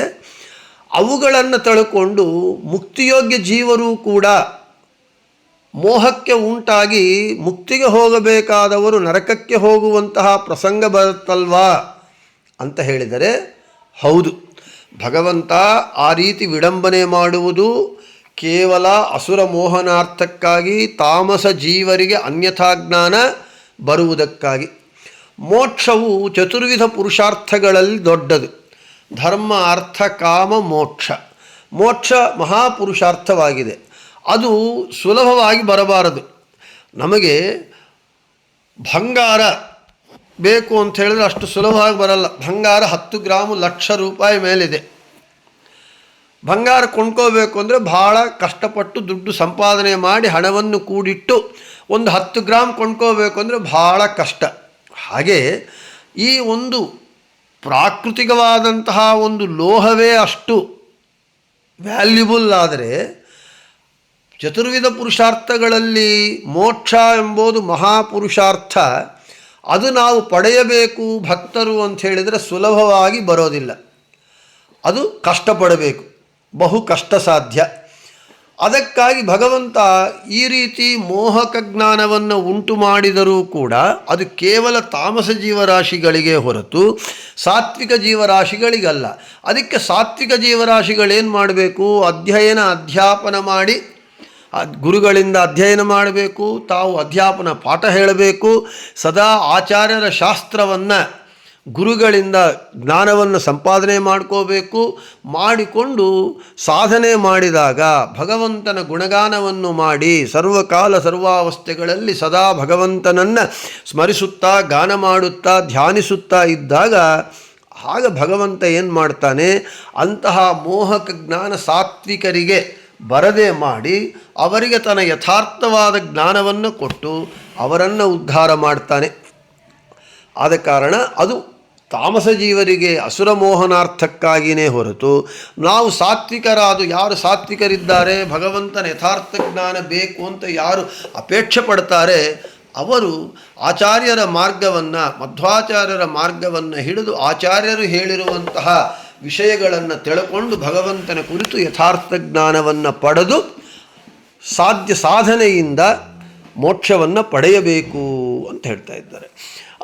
ಅವುಗಳನ್ನು ತಳ್ಕೊಂಡು ಮುಕ್ತಿಯೋಗ್ಯ ಜೀವರು ಕೂಡ ಮೋಹಕ್ಕೆ ಉಂಟಾಗಿ ಮುಕ್ತಿಗೆ ಹೋಗಬೇಕಾದವರು ನರಕಕ್ಕೆ ಹೋಗುವಂತಹ ಪ್ರಸಂಗ ಬರುತ್ತಲ್ವಾ ಅಂತ ಹೇಳಿದರೆ ಹೌದು. ಭಗವಂತ ಆ ರೀತಿ ವಿಡಂಬನೆ ಮಾಡುವುದು ಕೇವಲ ಅಸುರ ಮೋಹನಾರ್ಥಕ್ಕಾಗಿ, ತಾಮಸ ಜೀವರಿಗೆ ಅನ್ಯಥಾಜ್ಞಾನ ಬರುವುದಕ್ಕಾಗಿ. ಮೋಕ್ಷವು ಚತುರ್ವಿಧ ಪುರುಷಾರ್ಥಗಳಲ್ಲಿ ದೊಡ್ಡದು. ಧರ್ಮ, ಅರ್ಥ, ಕಾಮ, ಮೋಕ್ಷ. ಮೋಕ್ಷ ಮಹಾಪುರುಷಾರ್ಥವಾಗಿದೆ. ಅದು ಸುಲಭವಾಗಿ ಬರಬಾರದು. ನಮಗೆ ಬಂಗಾರ ಬೇಕು ಅಂತ ಹೇಳಿದ್ರೆ ಅಷ್ಟು ಸುಲಭವಾಗಿ ಬರಲ್ಲ. ಬಂಗಾರ 10 ಗ್ರಾಮು ₹1,00,000 ಮೇಲಿದೆ. ಬಂಗಾರ ಕೊಂಡ್ಕೋಬೇಕು ಅಂದರೆ ಭಾಳ ಕಷ್ಟಪಟ್ಟು ದುಡ್ಡು ಸಂಪಾದನೆ ಮಾಡಿ ಹಣವನ್ನು ಕೂಡಿಟ್ಟು ಒಂದು 10 ಗ್ರಾಮ್ ಕೊಂಡ್ಕೋಬೇಕು ಅಂದರೆ ಭಾಳ ಕಷ್ಟ. ಹಾಗೆ ಈ ಒಂದು ಪ್ರಾಕೃತಿಕವಾದಂತಹ ಒಂದು ಲೋಹವೇ ಅಷ್ಟು ವ್ಯಾಲ್ಯುಬಲ್ ಆದರೆ, ಚತುರ್ವಿಧ ಪುರುಷಾರ್ಥಗಳಲ್ಲಿ ಮೋಕ್ಷ ಎಂಬುದು ಮಹಾಪುರುಷಾರ್ಥ. ಅದು ನಾವು ಪಡೆಯಬೇಕು ಭಕ್ತರು ಅಂತ ಹೇಳಿದರೆ ಸುಲಭವಾಗಿ ಬರೋದಿಲ್ಲ. ಅದು ಕಷ್ಟಪಡಬೇಕು, ಬಹು ಕಷ್ಟ ಸಾಧ್ಯ. ಅದಕ್ಕಾಗಿ ಭಗವಂತ ಈ ರೀತಿ ಮೋಹಕ ಜ್ಞಾನವನ್ನು ಉಂಟು ಮಾಡಿದರೂ ಕೂಡ ಅದು ಕೇವಲ ತಾಮಸ ಜೀವರಾಶಿಗಳಿಗೆ ಹೊರತು ಸಾತ್ವಿಕ ಜೀವರಾಶಿಗಳಿಗಲ್ಲ. ಅದಕ್ಕೆ ಸಾತ್ವಿಕ ಜೀವರಾಶಿಗಳೇನು ಮಾಡಬೇಕು? ಅಧ್ಯಾಪನ ಮಾಡಿ ಗುರುಗಳಿಂದ ಅಧ್ಯಯನ ಮಾಡಬೇಕು, ತಾವು ಅಧ್ಯಾಪನ ಪಾಠ ಹೇಳಬೇಕು, ಸದಾ ಆಚಾರ್ಯರ ಶಾಸ್ತ್ರವನ್ನು ಗುರುಗಳಿಂದ ಜ್ಞಾನವನ್ನು ಸಂಪಾದನೆ ಮಾಡ್ಕೋಬೇಕು. ಮಾಡಿಕೊಂಡು ಸಾಧನೆ ಮಾಡಿದಾಗ ಭಗವಂತನ ಗುಣಗಾನವನ್ನು ಮಾಡಿ ಸರ್ವಕಾಲ ಸರ್ವಾವಸ್ಥೆಗಳಲ್ಲಿ ಸದಾ ಭಗವಂತನನ್ನು ಸ್ಮರಿಸುತ್ತಾ ಗಾನ ಮಾಡುತ್ತಾ ಧ್ಯಾನಿಸುತ್ತಾ ಇದ್ದಾಗ ಆಗ ಭಗವಂತ ಏನು ಮಾಡ್ತಾನೆ, ಅಂತಹ ಮೋಹಕ ಜ್ಞಾನ ಸಾತ್ವಿಕರಿಗೆ ಬರದೆ ಮಾಡಿ ಅವರಿಗೆ ತನ್ನ ಯಥಾರ್ಥವಾದ ಜ್ಞಾನವನ್ನು ಕೊಟ್ಟು ಅವರನ್ನು ಉದ್ಧಾರ ಮಾಡ್ತಾನೆ. ಆದ ಕಾರಣ ಅದು ತಾಮಸ ಜೀವರಿಗೆ ಅಸುರ ಮೋಹನಾರ್ಥಕ್ಕಾಗಿಯೇ ಹೊರತು ನಾವು ಸಾತ್ವಿಕರಾದು ಯಾರು ಸಾತ್ವಿಕರಿದ್ದಾರೆ, ಭಗವಂತನ ಯಥಾರ್ಥ ಜ್ಞಾನ ಬೇಕು ಅಂತ ಯಾರು ಅಪೇಕ್ಷೆ ಪಡ್ತಾರೆ ಅವರು ಆಚಾರ್ಯರ ಮಾರ್ಗವನ್ನು ಮಧ್ವಾಚಾರ್ಯರ ಮಾರ್ಗವನ್ನು ಹಿಡಿದು ಆಚಾರ್ಯರು ಹೇಳಿರುವಂತಹ ವಿಷಯಗಳನ್ನು ತಿಳ್ಕೊಂಡು ಭಗವಂತನ ಕುರಿತು ಯಥಾರ್ಥ ಜ್ಞಾನವನ್ನು ಪಡೆದು ಸಾಧನೆಯಿಂದ ಮೋಕ್ಷವನ್ನು ಪಡೆಯಬೇಕು ಅಂತ ಹೇಳ್ತಾ ಇದ್ದಾರೆ.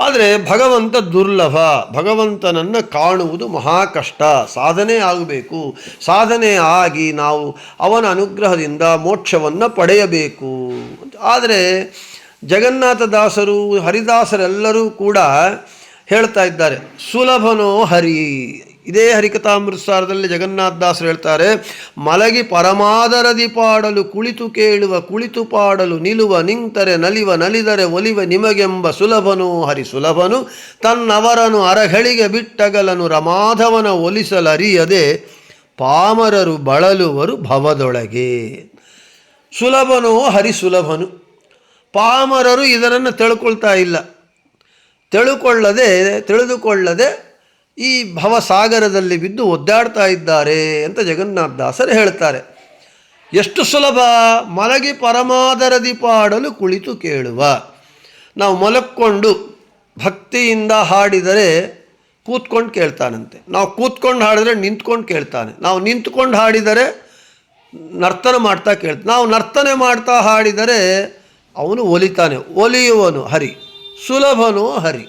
ಆದರೆ ಭಗವಂತ ದುರ್ಲಭ, ಭಗವಂತನನ್ನು ಕಾಣುವುದು ಮಹಾ ಕಷ್ಟ, ಸಾಧನೆ ಆಗಬೇಕು. ಸಾಧನೆ ಆಗಿ ನಾವು ಅವನ ಅನುಗ್ರಹದಿಂದ ಮೋಕ್ಷವನ್ನು ಪಡೆಯಬೇಕು. ಆದರೆ ಜಗನ್ನಾಥದಾಸರು ಹರಿದಾಸರೆಲ್ಲರೂ ಕೂಡ ಹೇಳ್ತಾ ಇದ್ದಾರೆ, ಸುಲಭನೋ ಹರಿ. ಇದೇ ಹರಿಕಥಾಮೃತಸಾರದಲ್ಲಿ ಜಗನ್ನಾಥದಾಸರು ಹೇಳ್ತಾರೆ, ಮಲಗಿ ಪರಮಾದರದಿ ಪಾಡಲು ಕುಳಿತು ಕೇಳುವ ಕುಳಿತು ಪಾಡಲು ನಿಲುವ ನಿಂತರೆ ನಲಿವ ನಲಿದರೆ ಒಲಿವ ನಿಮಗೆಂಬ ಸುಲಭನು ಹರಿ ಸುಲಭನು ತನ್ನವರನು ಅರಗಳಿಗೆ ಬಿಟ್ಟಗಲನು ರಮಾಧವನ ಒಲಿಸಲರಿಯದೆ ಪಾಮರರು ಬಳಲುವರು ಭವದೊಳಗೆ. ಸುಲಭನೋ ಹರಿ ಸುಲಭನು. ಪಾಮರರು ಇದನ್ನು ತಿಳ್ಕೊಳ್ತಾ ಇಲ್ಲ, ತಿಳಿದುಕೊಳ್ಳದೆ ಈ ಭವಸಾಗರದಲ್ಲಿ ಬಿದ್ದು ಒದ್ದಾಡ್ತಾ ಇದ್ದಾರೆ ಅಂತ ಜಗನ್ನಾಥದಾಸರು ಹೇಳ್ತಾರೆ. ಎಷ್ಟು ಸುಲಭ? ಮಲಗಿ ಪರಮಾದರದಿ ಪಾಡಲು ಕುಳಿತು ಕೇಳುವ. ನಾವು ಮಲಕ್ಕೊಂಡು ಭಕ್ತಿಯಿಂದ ಹಾಡಿದರೆ ಕೂತ್ಕೊಂಡು ಕೇಳ್ತಾನಂತೆ, ನಾವು ಕೂತ್ಕೊಂಡು ಹಾಡಿದರೆ ನಿಂತ್ಕೊಂಡು ಕೇಳ್ತಾನೆ, ನಾವು ನಿಂತ್ಕೊಂಡು ಹಾಡಿದರೆ ನರ್ತನ ಮಾಡ್ತಾ ಕೇಳ್ತಾನೆ, ನಾವು ನರ್ತನೆ ಮಾಡ್ತಾ ಹಾಡಿದರೆ ಅವನು ಒಲಿತಾನೆ. ಒಲಿಯುವನು ಹರಿ, ಸುಲಭನು ಹರಿ.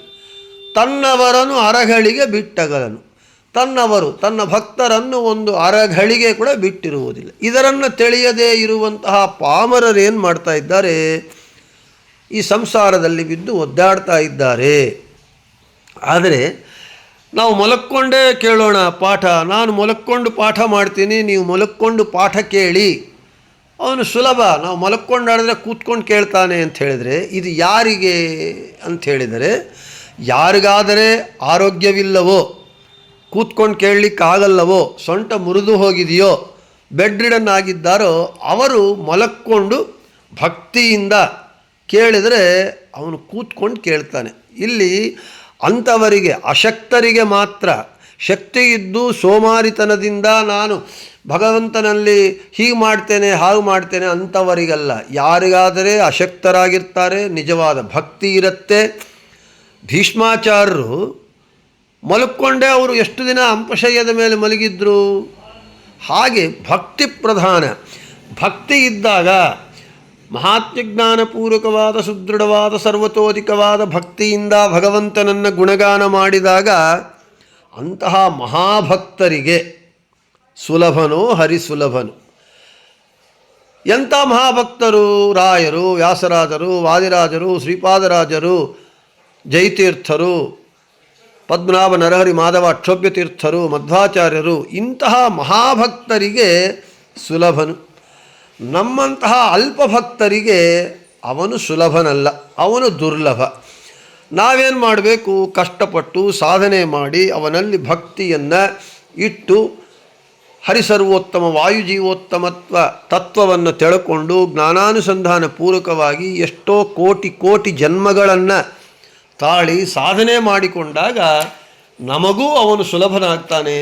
ತನ್ನವರನ್ನು ಅರಗಳಿಗೆ ಬಿಟ್ಟಗಲನು. ತನ್ನವರು ತನ್ನ ಭಕ್ತರನ್ನು ಒಂದು ಅರಗಳಿಗೆ ಕೂಡ ಬಿಟ್ಟಿರುವುದಿಲ್ಲ. ಇದನ್ನು ತಿಳಿಯದೇ ಇರುವಂತಹ ಪಾಮರರೇನು ಮಾಡ್ತಾ ಇದ್ದಾರೆ, ಈ ಸಂಸಾರದಲ್ಲಿ ಬಿದ್ದು ಒದ್ದಾಡ್ತಾ ಇದ್ದಾರೆ. ಆದರೆ ನಾವು ಮಲಕ್ಕೊಂಡೇ ಕೇಳೋಣ ಪಾಠ, ನಾನು ಮಲಕ್ಕೊಂಡು ಪಾಠ ಮಾಡ್ತೀನಿ, ನೀವು ಮಲಕ್ಕೊಂಡು ಪಾಠ ಕೇಳಿ, ಅವನು ಸುಲಭ. ನಾವು ಮಲಕ್ಕೊಂಡು ಆಡಿದ್ರೆ ಕೂತ್ಕೊಂಡು ಕೇಳ್ತಾನೆ ಅಂತ ಹೇಳಿದರೆ ಇದು ಯಾರಿಗೆ ಅಂತ ಹೇಳಿದರೆ, ಯಾರಿಗಾದರೆ ಆರೋಗ್ಯವಿಲ್ಲವೋ, ಕೂತ್ಕೊಂಡು ಕೇಳಲಿಕ್ಕಾಗಲ್ಲವೋ, ಸೊಂಟ ಮುರಿದು ಹೋಗಿದೆಯೋ, ಬೆಡ್ ರಿಡನ್ ಆಗಿದ್ದಾರೋ ಅವರು ಮಲಕ್ಕೊಂಡು ಭಕ್ತಿಯಿಂದ ಕೇಳಿದರೆ ಅವನು ಕೂತ್ಕೊಂಡು ಕೇಳ್ತಾನೆ. ಇಲ್ಲಿ ಅಂಥವರಿಗೆ, ಅಶಕ್ತರಿಗೆ ಮಾತ್ರ, ಶಕ್ತಿ ಇದ್ದು ಸೋಮಾರಿತನದಿಂದ ನಾನು ಭಗವಂತನಲ್ಲಿ ಹೀಗೆ ಮಾಡ್ತೇನೆ ಹಾಗೆ ಮಾಡ್ತೇನೆ ಅಂಥವರಿಗಲ್ಲ. ಯಾರಿಗಾದರೆ ಅಶಕ್ತರಾಗಿರ್ತಾರೆ, ನಿಜವಾದ ಭಕ್ತಿ ಇರುತ್ತೆ. ಭೀಷ್ಮಾಚಾರ್ಯರು ಮಲಕ್ಕೊಂಡೇ ಅವರು ಎಷ್ಟು ದಿನ ಅಂಪಶಯ್ಯದ ಮೇಲೆ ಮಲಗಿದ್ರು. ಹಾಗೆ ಭಕ್ತಿ ಪ್ರಧಾನ. ಭಕ್ತಿ ಇದ್ದಾಗ ಮಹಾತ್ಮಜ್ಞಾನಪೂರ್ವಕವಾದ ಸುದೃಢವಾದ ಸರ್ವತೋಧಿಕವಾದ ಭಕ್ತಿಯಿಂದ ಭಗವಂತನನ್ನು ಗುಣಗಾನ ಮಾಡಿದಾಗ ಅಂತಹ ಮಹಾಭಕ್ತರಿಗೆ ಸುಲಭನೋ ಹರಿಸುಲಭನು. ಎಂಥ ಮಹಾಭಕ್ತರು? ರಾಯರು, ವ್ಯಾಸರಾಜರು, ವಾದಿರಾಜರು, ಶ್ರೀಪಾದರಾಜರು, ಜಯತೀರ್ಥರು, ಪದ್ಮನಾಭ ನರಹರಿ ಮಾಧವ ಅಕ್ಷೋಭ್ಯತೀರ್ಥರು, ಮಧ್ವಾಚಾರ್ಯರು, ಇಂತಹ ಮಹಾಭಕ್ತರಿಗೆ ಸುಲಭನು. ನಮ್ಮಂತಹ ಅಲ್ಪಭಕ್ತರಿಗೆ ಅವನು ಸುಲಭನಲ್ಲ, ಅವನು ದುರ್ಲಭ. ನಾವೇನು ಮಾಡಬೇಕು? ಕಷ್ಟಪಟ್ಟು ಸಾಧನೆ ಮಾಡಿ ಅವನಲ್ಲಿ ಭಕ್ತಿಯನ್ನು ಇಟ್ಟು ಹರಿಸರ್ವೋತ್ತಮ ವಾಯುಜೀವೋತ್ತಮತ್ವ ತತ್ವವನ್ನು ತಿಳ್ಕೊಂಡು ಜ್ಞಾನಾನುಸಂಧಾನ ಪೂರ್ವಕವಾಗಿ ಎಷ್ಟೋ ಕೋಟಿ ಕೋಟಿ ಜನ್ಮಗಳನ್ನು ತಾಳಿ ಸಾಧನೆ ಮಾಡಿಕೊಂಡಾಗ ನಮಗೂ ಅವನು ಸುಲಭನಾಗ್ತಾನೆ,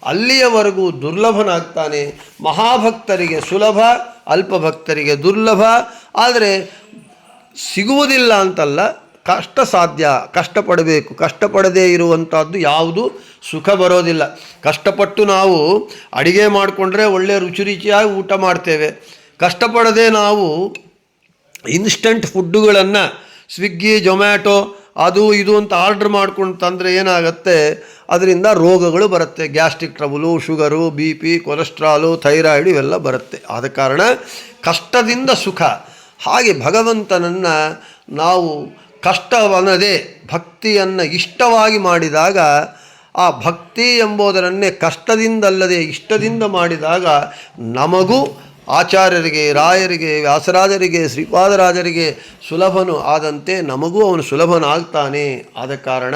ಅಲ್ಲಿಯವರೆಗೂ ದುರ್ಲಭನಾಗ್ತಾನೆ. ಮಹಾಭಕ್ತರಿಗೆ ಸುಲಭ, ಅಲ್ಪಭಕ್ತರಿಗೆ ದುರ್ಲಭ. ಆದರೆ ಸಿಗುವುದಿಲ್ಲ ಅಂತಲ್ಲ, ಕಷ್ಟ ಸಾಧ್ಯ, ಕಷ್ಟಪಡಬೇಕು. ಕಷ್ಟಪಡದೇ ಇರುವಂಥದ್ದು ಯಾವುದು ಸುಖ ಬರೋದಿಲ್ಲ. ಕಷ್ಟಪಟ್ಟು ನಾವು ಅಡಿಗೆ ಮಾಡಿಕೊಂಡ್ರೆ ಒಳ್ಳೆಯ ರುಚಿಯಾಗಿ ಊಟ ಮಾಡ್ತೇವೆ. ಕಷ್ಟಪಡದೆ ನಾವು ಇನ್ಸ್ಟಂಟ್ ಫುಡ್ಡುಗಳನ್ನು ಸ್ವಿಗ್ಗಿ ಜೊಮ್ಯಾಟೊ ಅದು ಇದು ಅಂತ ಆರ್ಡ್ರ್ ಮಾಡ್ಕೊಂಡು ತಂದರೆ ಏನಾಗುತ್ತೆ, ಅದರಿಂದ ರೋಗಗಳು ಬರುತ್ತೆ. Gastric trouble, sugar, B P, cholesterol, thyroid ಇವೆಲ್ಲ ಬರುತ್ತೆ. ಆದ ಕಾರಣ ಕಷ್ಟದಿಂದ ಸುಖ. ಹಾಗೆ ಭಗವಂತನನ್ನು ನಾವು ಕಷ್ಟವನ್ನದೇ ಭಕ್ತಿಯನ್ನು ಇಷ್ಟವಾಗಿ ಮಾಡಿದಾಗ, ಆ ಭಕ್ತಿ ಎಂಬುದರನ್ನೇ ಕಷ್ಟದಿಂದಲ್ಲದೆ ಇಷ್ಟದಿಂದ ಮಾಡಿದಾಗ ನಮಗೂ ಆಚಾರ್ಯರಿಗೆ, ರಾಯರಿಗೆ, ವ್ಯಾಸರಾಜರಿಗೆ, ಶ್ರೀಪಾದರಾಜರಿಗೆ ಸುಲಭನು ಆದಂತೆ ನಮಗೂ ಅವನು ಸುಲಭನಾಗ್ತಾನೆ. ಆದ ಕಾರಣ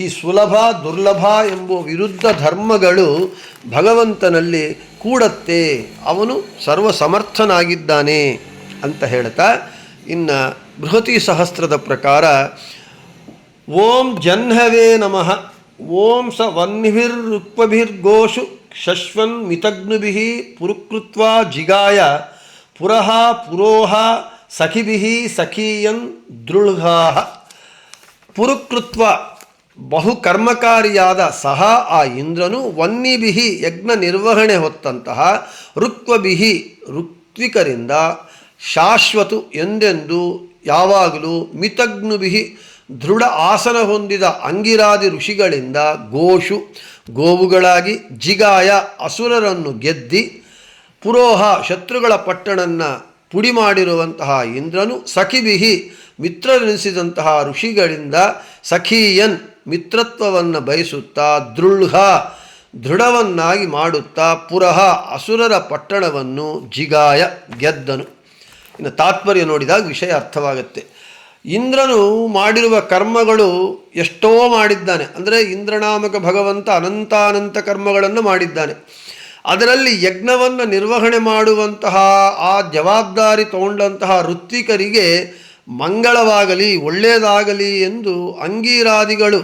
ಈ ಸುಲಭ ದುರ್ಲಭ ಎಂಬ ವಿರುದ್ಧ ಧರ್ಮಗಳು ಭಗವಂತನಲ್ಲಿ ಕೂಡತ್ತೆ. ಅವನು ಸರ್ವಸಮರ್ಥನಾಗಿದ್ದಾನೆ ಅಂತ ಹೇಳ್ತಾ, ಇನ್ನು ಬೃಹತಿ ಸಹಸ್ರದ ಪ್ರಕಾರ ಓಂ ಜಹ್ನವೇ ನಮಃ, ಓಂ ಸ ವನ್ನಿಭಿರ್ರುಕ್ಮಭಿರ್ಗೋಷು ಶಶ್ವನ್ ಮಿತಗ್ನುಭಿಃ ಪುರುಕೃತ್ವಾ ಜಿಗಾಯ ಪುರಃ ಪುರೋಹ ಸಖಿಭಿಃ ಸಖೀಯನ್ ದೃಳ್ಘಾಃ. ಪುರುಕೃತ್ವ ಬಹು ಕರ್ಮಕಾರಿಯಾದ ಸಹ ಆ ಇಂದ್ರನು ವನ್ನಿಭಿಃ ಯಜ್ಞ ನಿರ್ವಹಣೆ ಹೊತ್ತಂತಹ ರುಕ್ಮಭಿಃ ಋತ್ವಿಕರಿಂದ ಶಾಶ್ವತು ಎಂದೆಂದು ಯಾವಾಗಲೂ ಮಿತಗ್ನುಭಿಃ ದೃಢ ಆಸನ ಹೊಂದಿದ ಅಂಗಿರಾದಿ ಋಷಿಗಳಿಂದ ಗೋಷು ಗೋವುಗಳಾಗಿ ಜಿಗಾಯ ಅಸುರರನ್ನು ಗೆದ್ದಿ ಪುರೋಹ ಶತ್ರುಗಳ ಪಟ್ಟಣನ್ನು ಪುಡಿ ಮಾಡಿರುವಂತಹ ಇಂದ್ರನು ಸಖಿಭಿಹಿ ಮಿತ್ರರೆನಿಸಿದಂತಹ ಋಷಿಗಳಿಂದ ಸಖೀಯನ್ ಮಿತ್ರತ್ವವನ್ನು ಬಯಸುತ್ತಾ ದೃಳ್ಹ ದೃಢವನ್ನಾಗಿ ಮಾಡುತ್ತಾ ಪುರಃ ಅಸುರರ ಪಟ್ಟಣವನ್ನು ಜಿಗಾಯ ಗೆದ್ದನು. ಇನ್ನು ತಾತ್ಪರ್ಯ ನೋಡಿದಾಗ ವಿಷಯ ಅರ್ಥವಾಗುತ್ತೆ. ಇಂದ್ರನು ಮಾಡಿರುವ ಕರ್ಮಗಳು ಎಷ್ಟೋ ಮಾಡಿದ್ದಾನೆ. ಅಂದರೆ ಇಂದ್ರನಾಮಕ ಭಗವಂತ ಅನಂತಾನಂತ ಕರ್ಮಗಳನ್ನು ಮಾಡಿದ್ದಾನೆ. ಅದರಲ್ಲಿ ಯಜ್ಞವನ್ನು ನಿರ್ವಹಣೆ ಮಾಡುವಂತಹ ಆ ಜವಾಬ್ದಾರಿ ತಗೊಂಡಂತಹ ಋತ್ವಿಕರಿಗೆ ಮಂಗಳವಾಗಲಿ ಒಳ್ಳೆಯದಾಗಲಿ ಎಂದು ಅಂಗೀರಾದಿಗಳು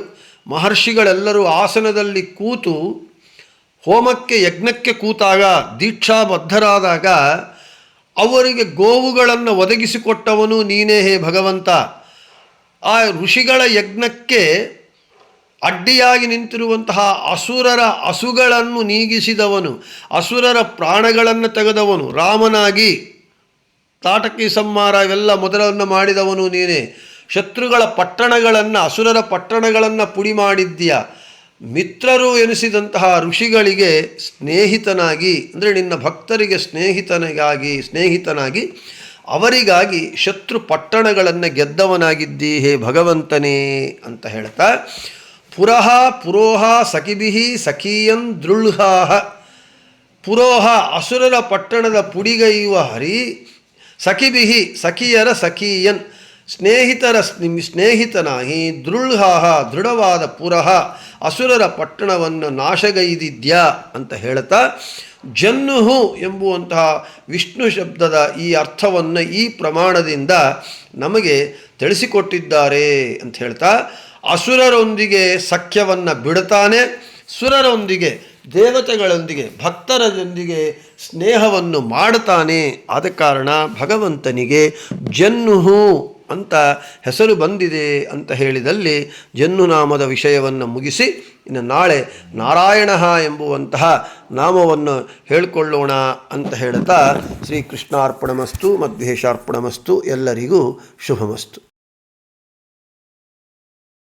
ಮಹರ್ಷಿಗಳೆಲ್ಲರೂ ಆಸನದಲ್ಲಿ ಕೂತು ಹೋಮಕ್ಕೆ ಯಜ್ಞಕ್ಕೆ ಕೂತಾಗ ದೀಕ್ಷಾಬದ್ಧರಾದಾಗ ಅವರಿಗೆ ಗೋವುಗಳನ್ನು ಒದಗಿಸಿಕೊಟ್ಟವನು ನೀನೇ ಹೇ ಭಗವಂತ. ಆ ಋಷಿಗಳ ಯಜ್ಞಕ್ಕೆ ಅಡ್ಡಿಯಾಗಿ ನಿಂತಿರುವಂತಹ ಅಸುರರ ಅಸುಗಳನ್ನು ನೀಗಿಸಿದವನು, ಅಸುರರ ಪ್ರಾಣಗಳನ್ನು ತೆಗೆದವನು ರಾಮನಾಗಿ, ತಾಟಕಿ ಸಂಹಾರ ಇವೆಲ್ಲ ಮೊದಲನ್ನು ಮಾಡಿದವನು ನೀನೇ. ಶತ್ರುಗಳ ಪಟ್ಟಣಗಳನ್ನು, ಅಸುರರ ಪಟ್ಟಣಗಳನ್ನು ಪುಡಿ ಮಾಡಿದ್ದೀಯ. ಮಿತ್ರರು ಎನಿಸಿದಂತಹ ಋಷಿಗಳಿಗೆ ಸ್ನೇಹಿತನಾಗಿ, ಅಂದರೆ ನಿನ್ನ ಭಕ್ತರಿಗೆ ಸ್ನೇಹಿತನಾಗಿ ಅವರಿಗಾಗಿ ಶತ್ರು ಪಟ್ಟಣಗಳನ್ನು ಗೆದ್ದವನಾಗಿದ್ದಿ ಹೇ ಭಗವಂತನೇ ಅಂತ ಹೇಳ್ತಾ, ಪುರಃ ಪುರೋಹ ಸಖಿಭಿಃ ಸಖೀಯನ್ ದೃಳ್ಹಾಃ. ಪುರೋಹ ಅಸುರರ ಪಟ್ಟಣದ ಪುಡಿಗೈಯುವ ಹರಿ, ಸಖಿಭಿಃ ಸಖಿಯರ ಸಖೀಯನ್ ಸ್ನೇಹಿತರ ಸ್ನೇಹಿತನಾಗಿ, ದೃಳ್ಹಾಃ ದೃಢವಾದ ಪುರಃ ಅಸುರರ ಪಟ್ಟಣವನ್ನು ನಾಶಗೈದಿದ್ಯಾ ಅಂತ ಹೇಳ್ತಾ, ಜನ್ನುಹು ಎಂಬುವಂತಹ ವಿಷ್ಣು ಶಬ್ದದ ಈ ಅರ್ಥವನ್ನು ಈ ಪ್ರಮಾಣದಿಂದ ನಮಗೆ ತಿಳಿಸಿಕೊಟ್ಟಿದ್ದಾರೆ ಅಂತ ಹೇಳ್ತಾ, ಅಸುರರೊಂದಿಗೆ ಸಖ್ಯವನ್ನು ಬಿಡುತ್ತಾನೆ, ಸುರರೊಂದಿಗೆ ದೇವತೆಗಳೊಂದಿಗೆ ಭಕ್ತರೊಂದಿಗೆ ಸ್ನೇಹವನ್ನು ಮಾಡುತ್ತಾನೆ. ಆದ ಕಾರಣ ಭಗವಂತನಿಗೆ ಜನ್ನುಹು ಅಂತ ಹೆಸರು ಬಂದಿದೆ ಅಂತ ಹೇಳಿದಲ್ಲಿ ಜನ್ನು ನಾಮದ ವಿಷಯವನ್ನು ಮುಗಿಸಿ ಇನ್ನು ನಾಳೆ ನಾರಾಯಣ ಎಂಬುವಂತಹ ನಾಮವನ್ನು ಹೇಳಿಕೊಳ್ಳೋಣ ಅಂತ ಹೇಳ್ತಾ, ಶ್ರೀಕೃಷ್ಣಾರ್ಪಣಮಸ್ತು ಮಧ್ವೇಶಾರ್ಪಣಮಸ್ತು. ಎಲ್ಲರಿಗೂ ಶುಭಮಸ್ತು.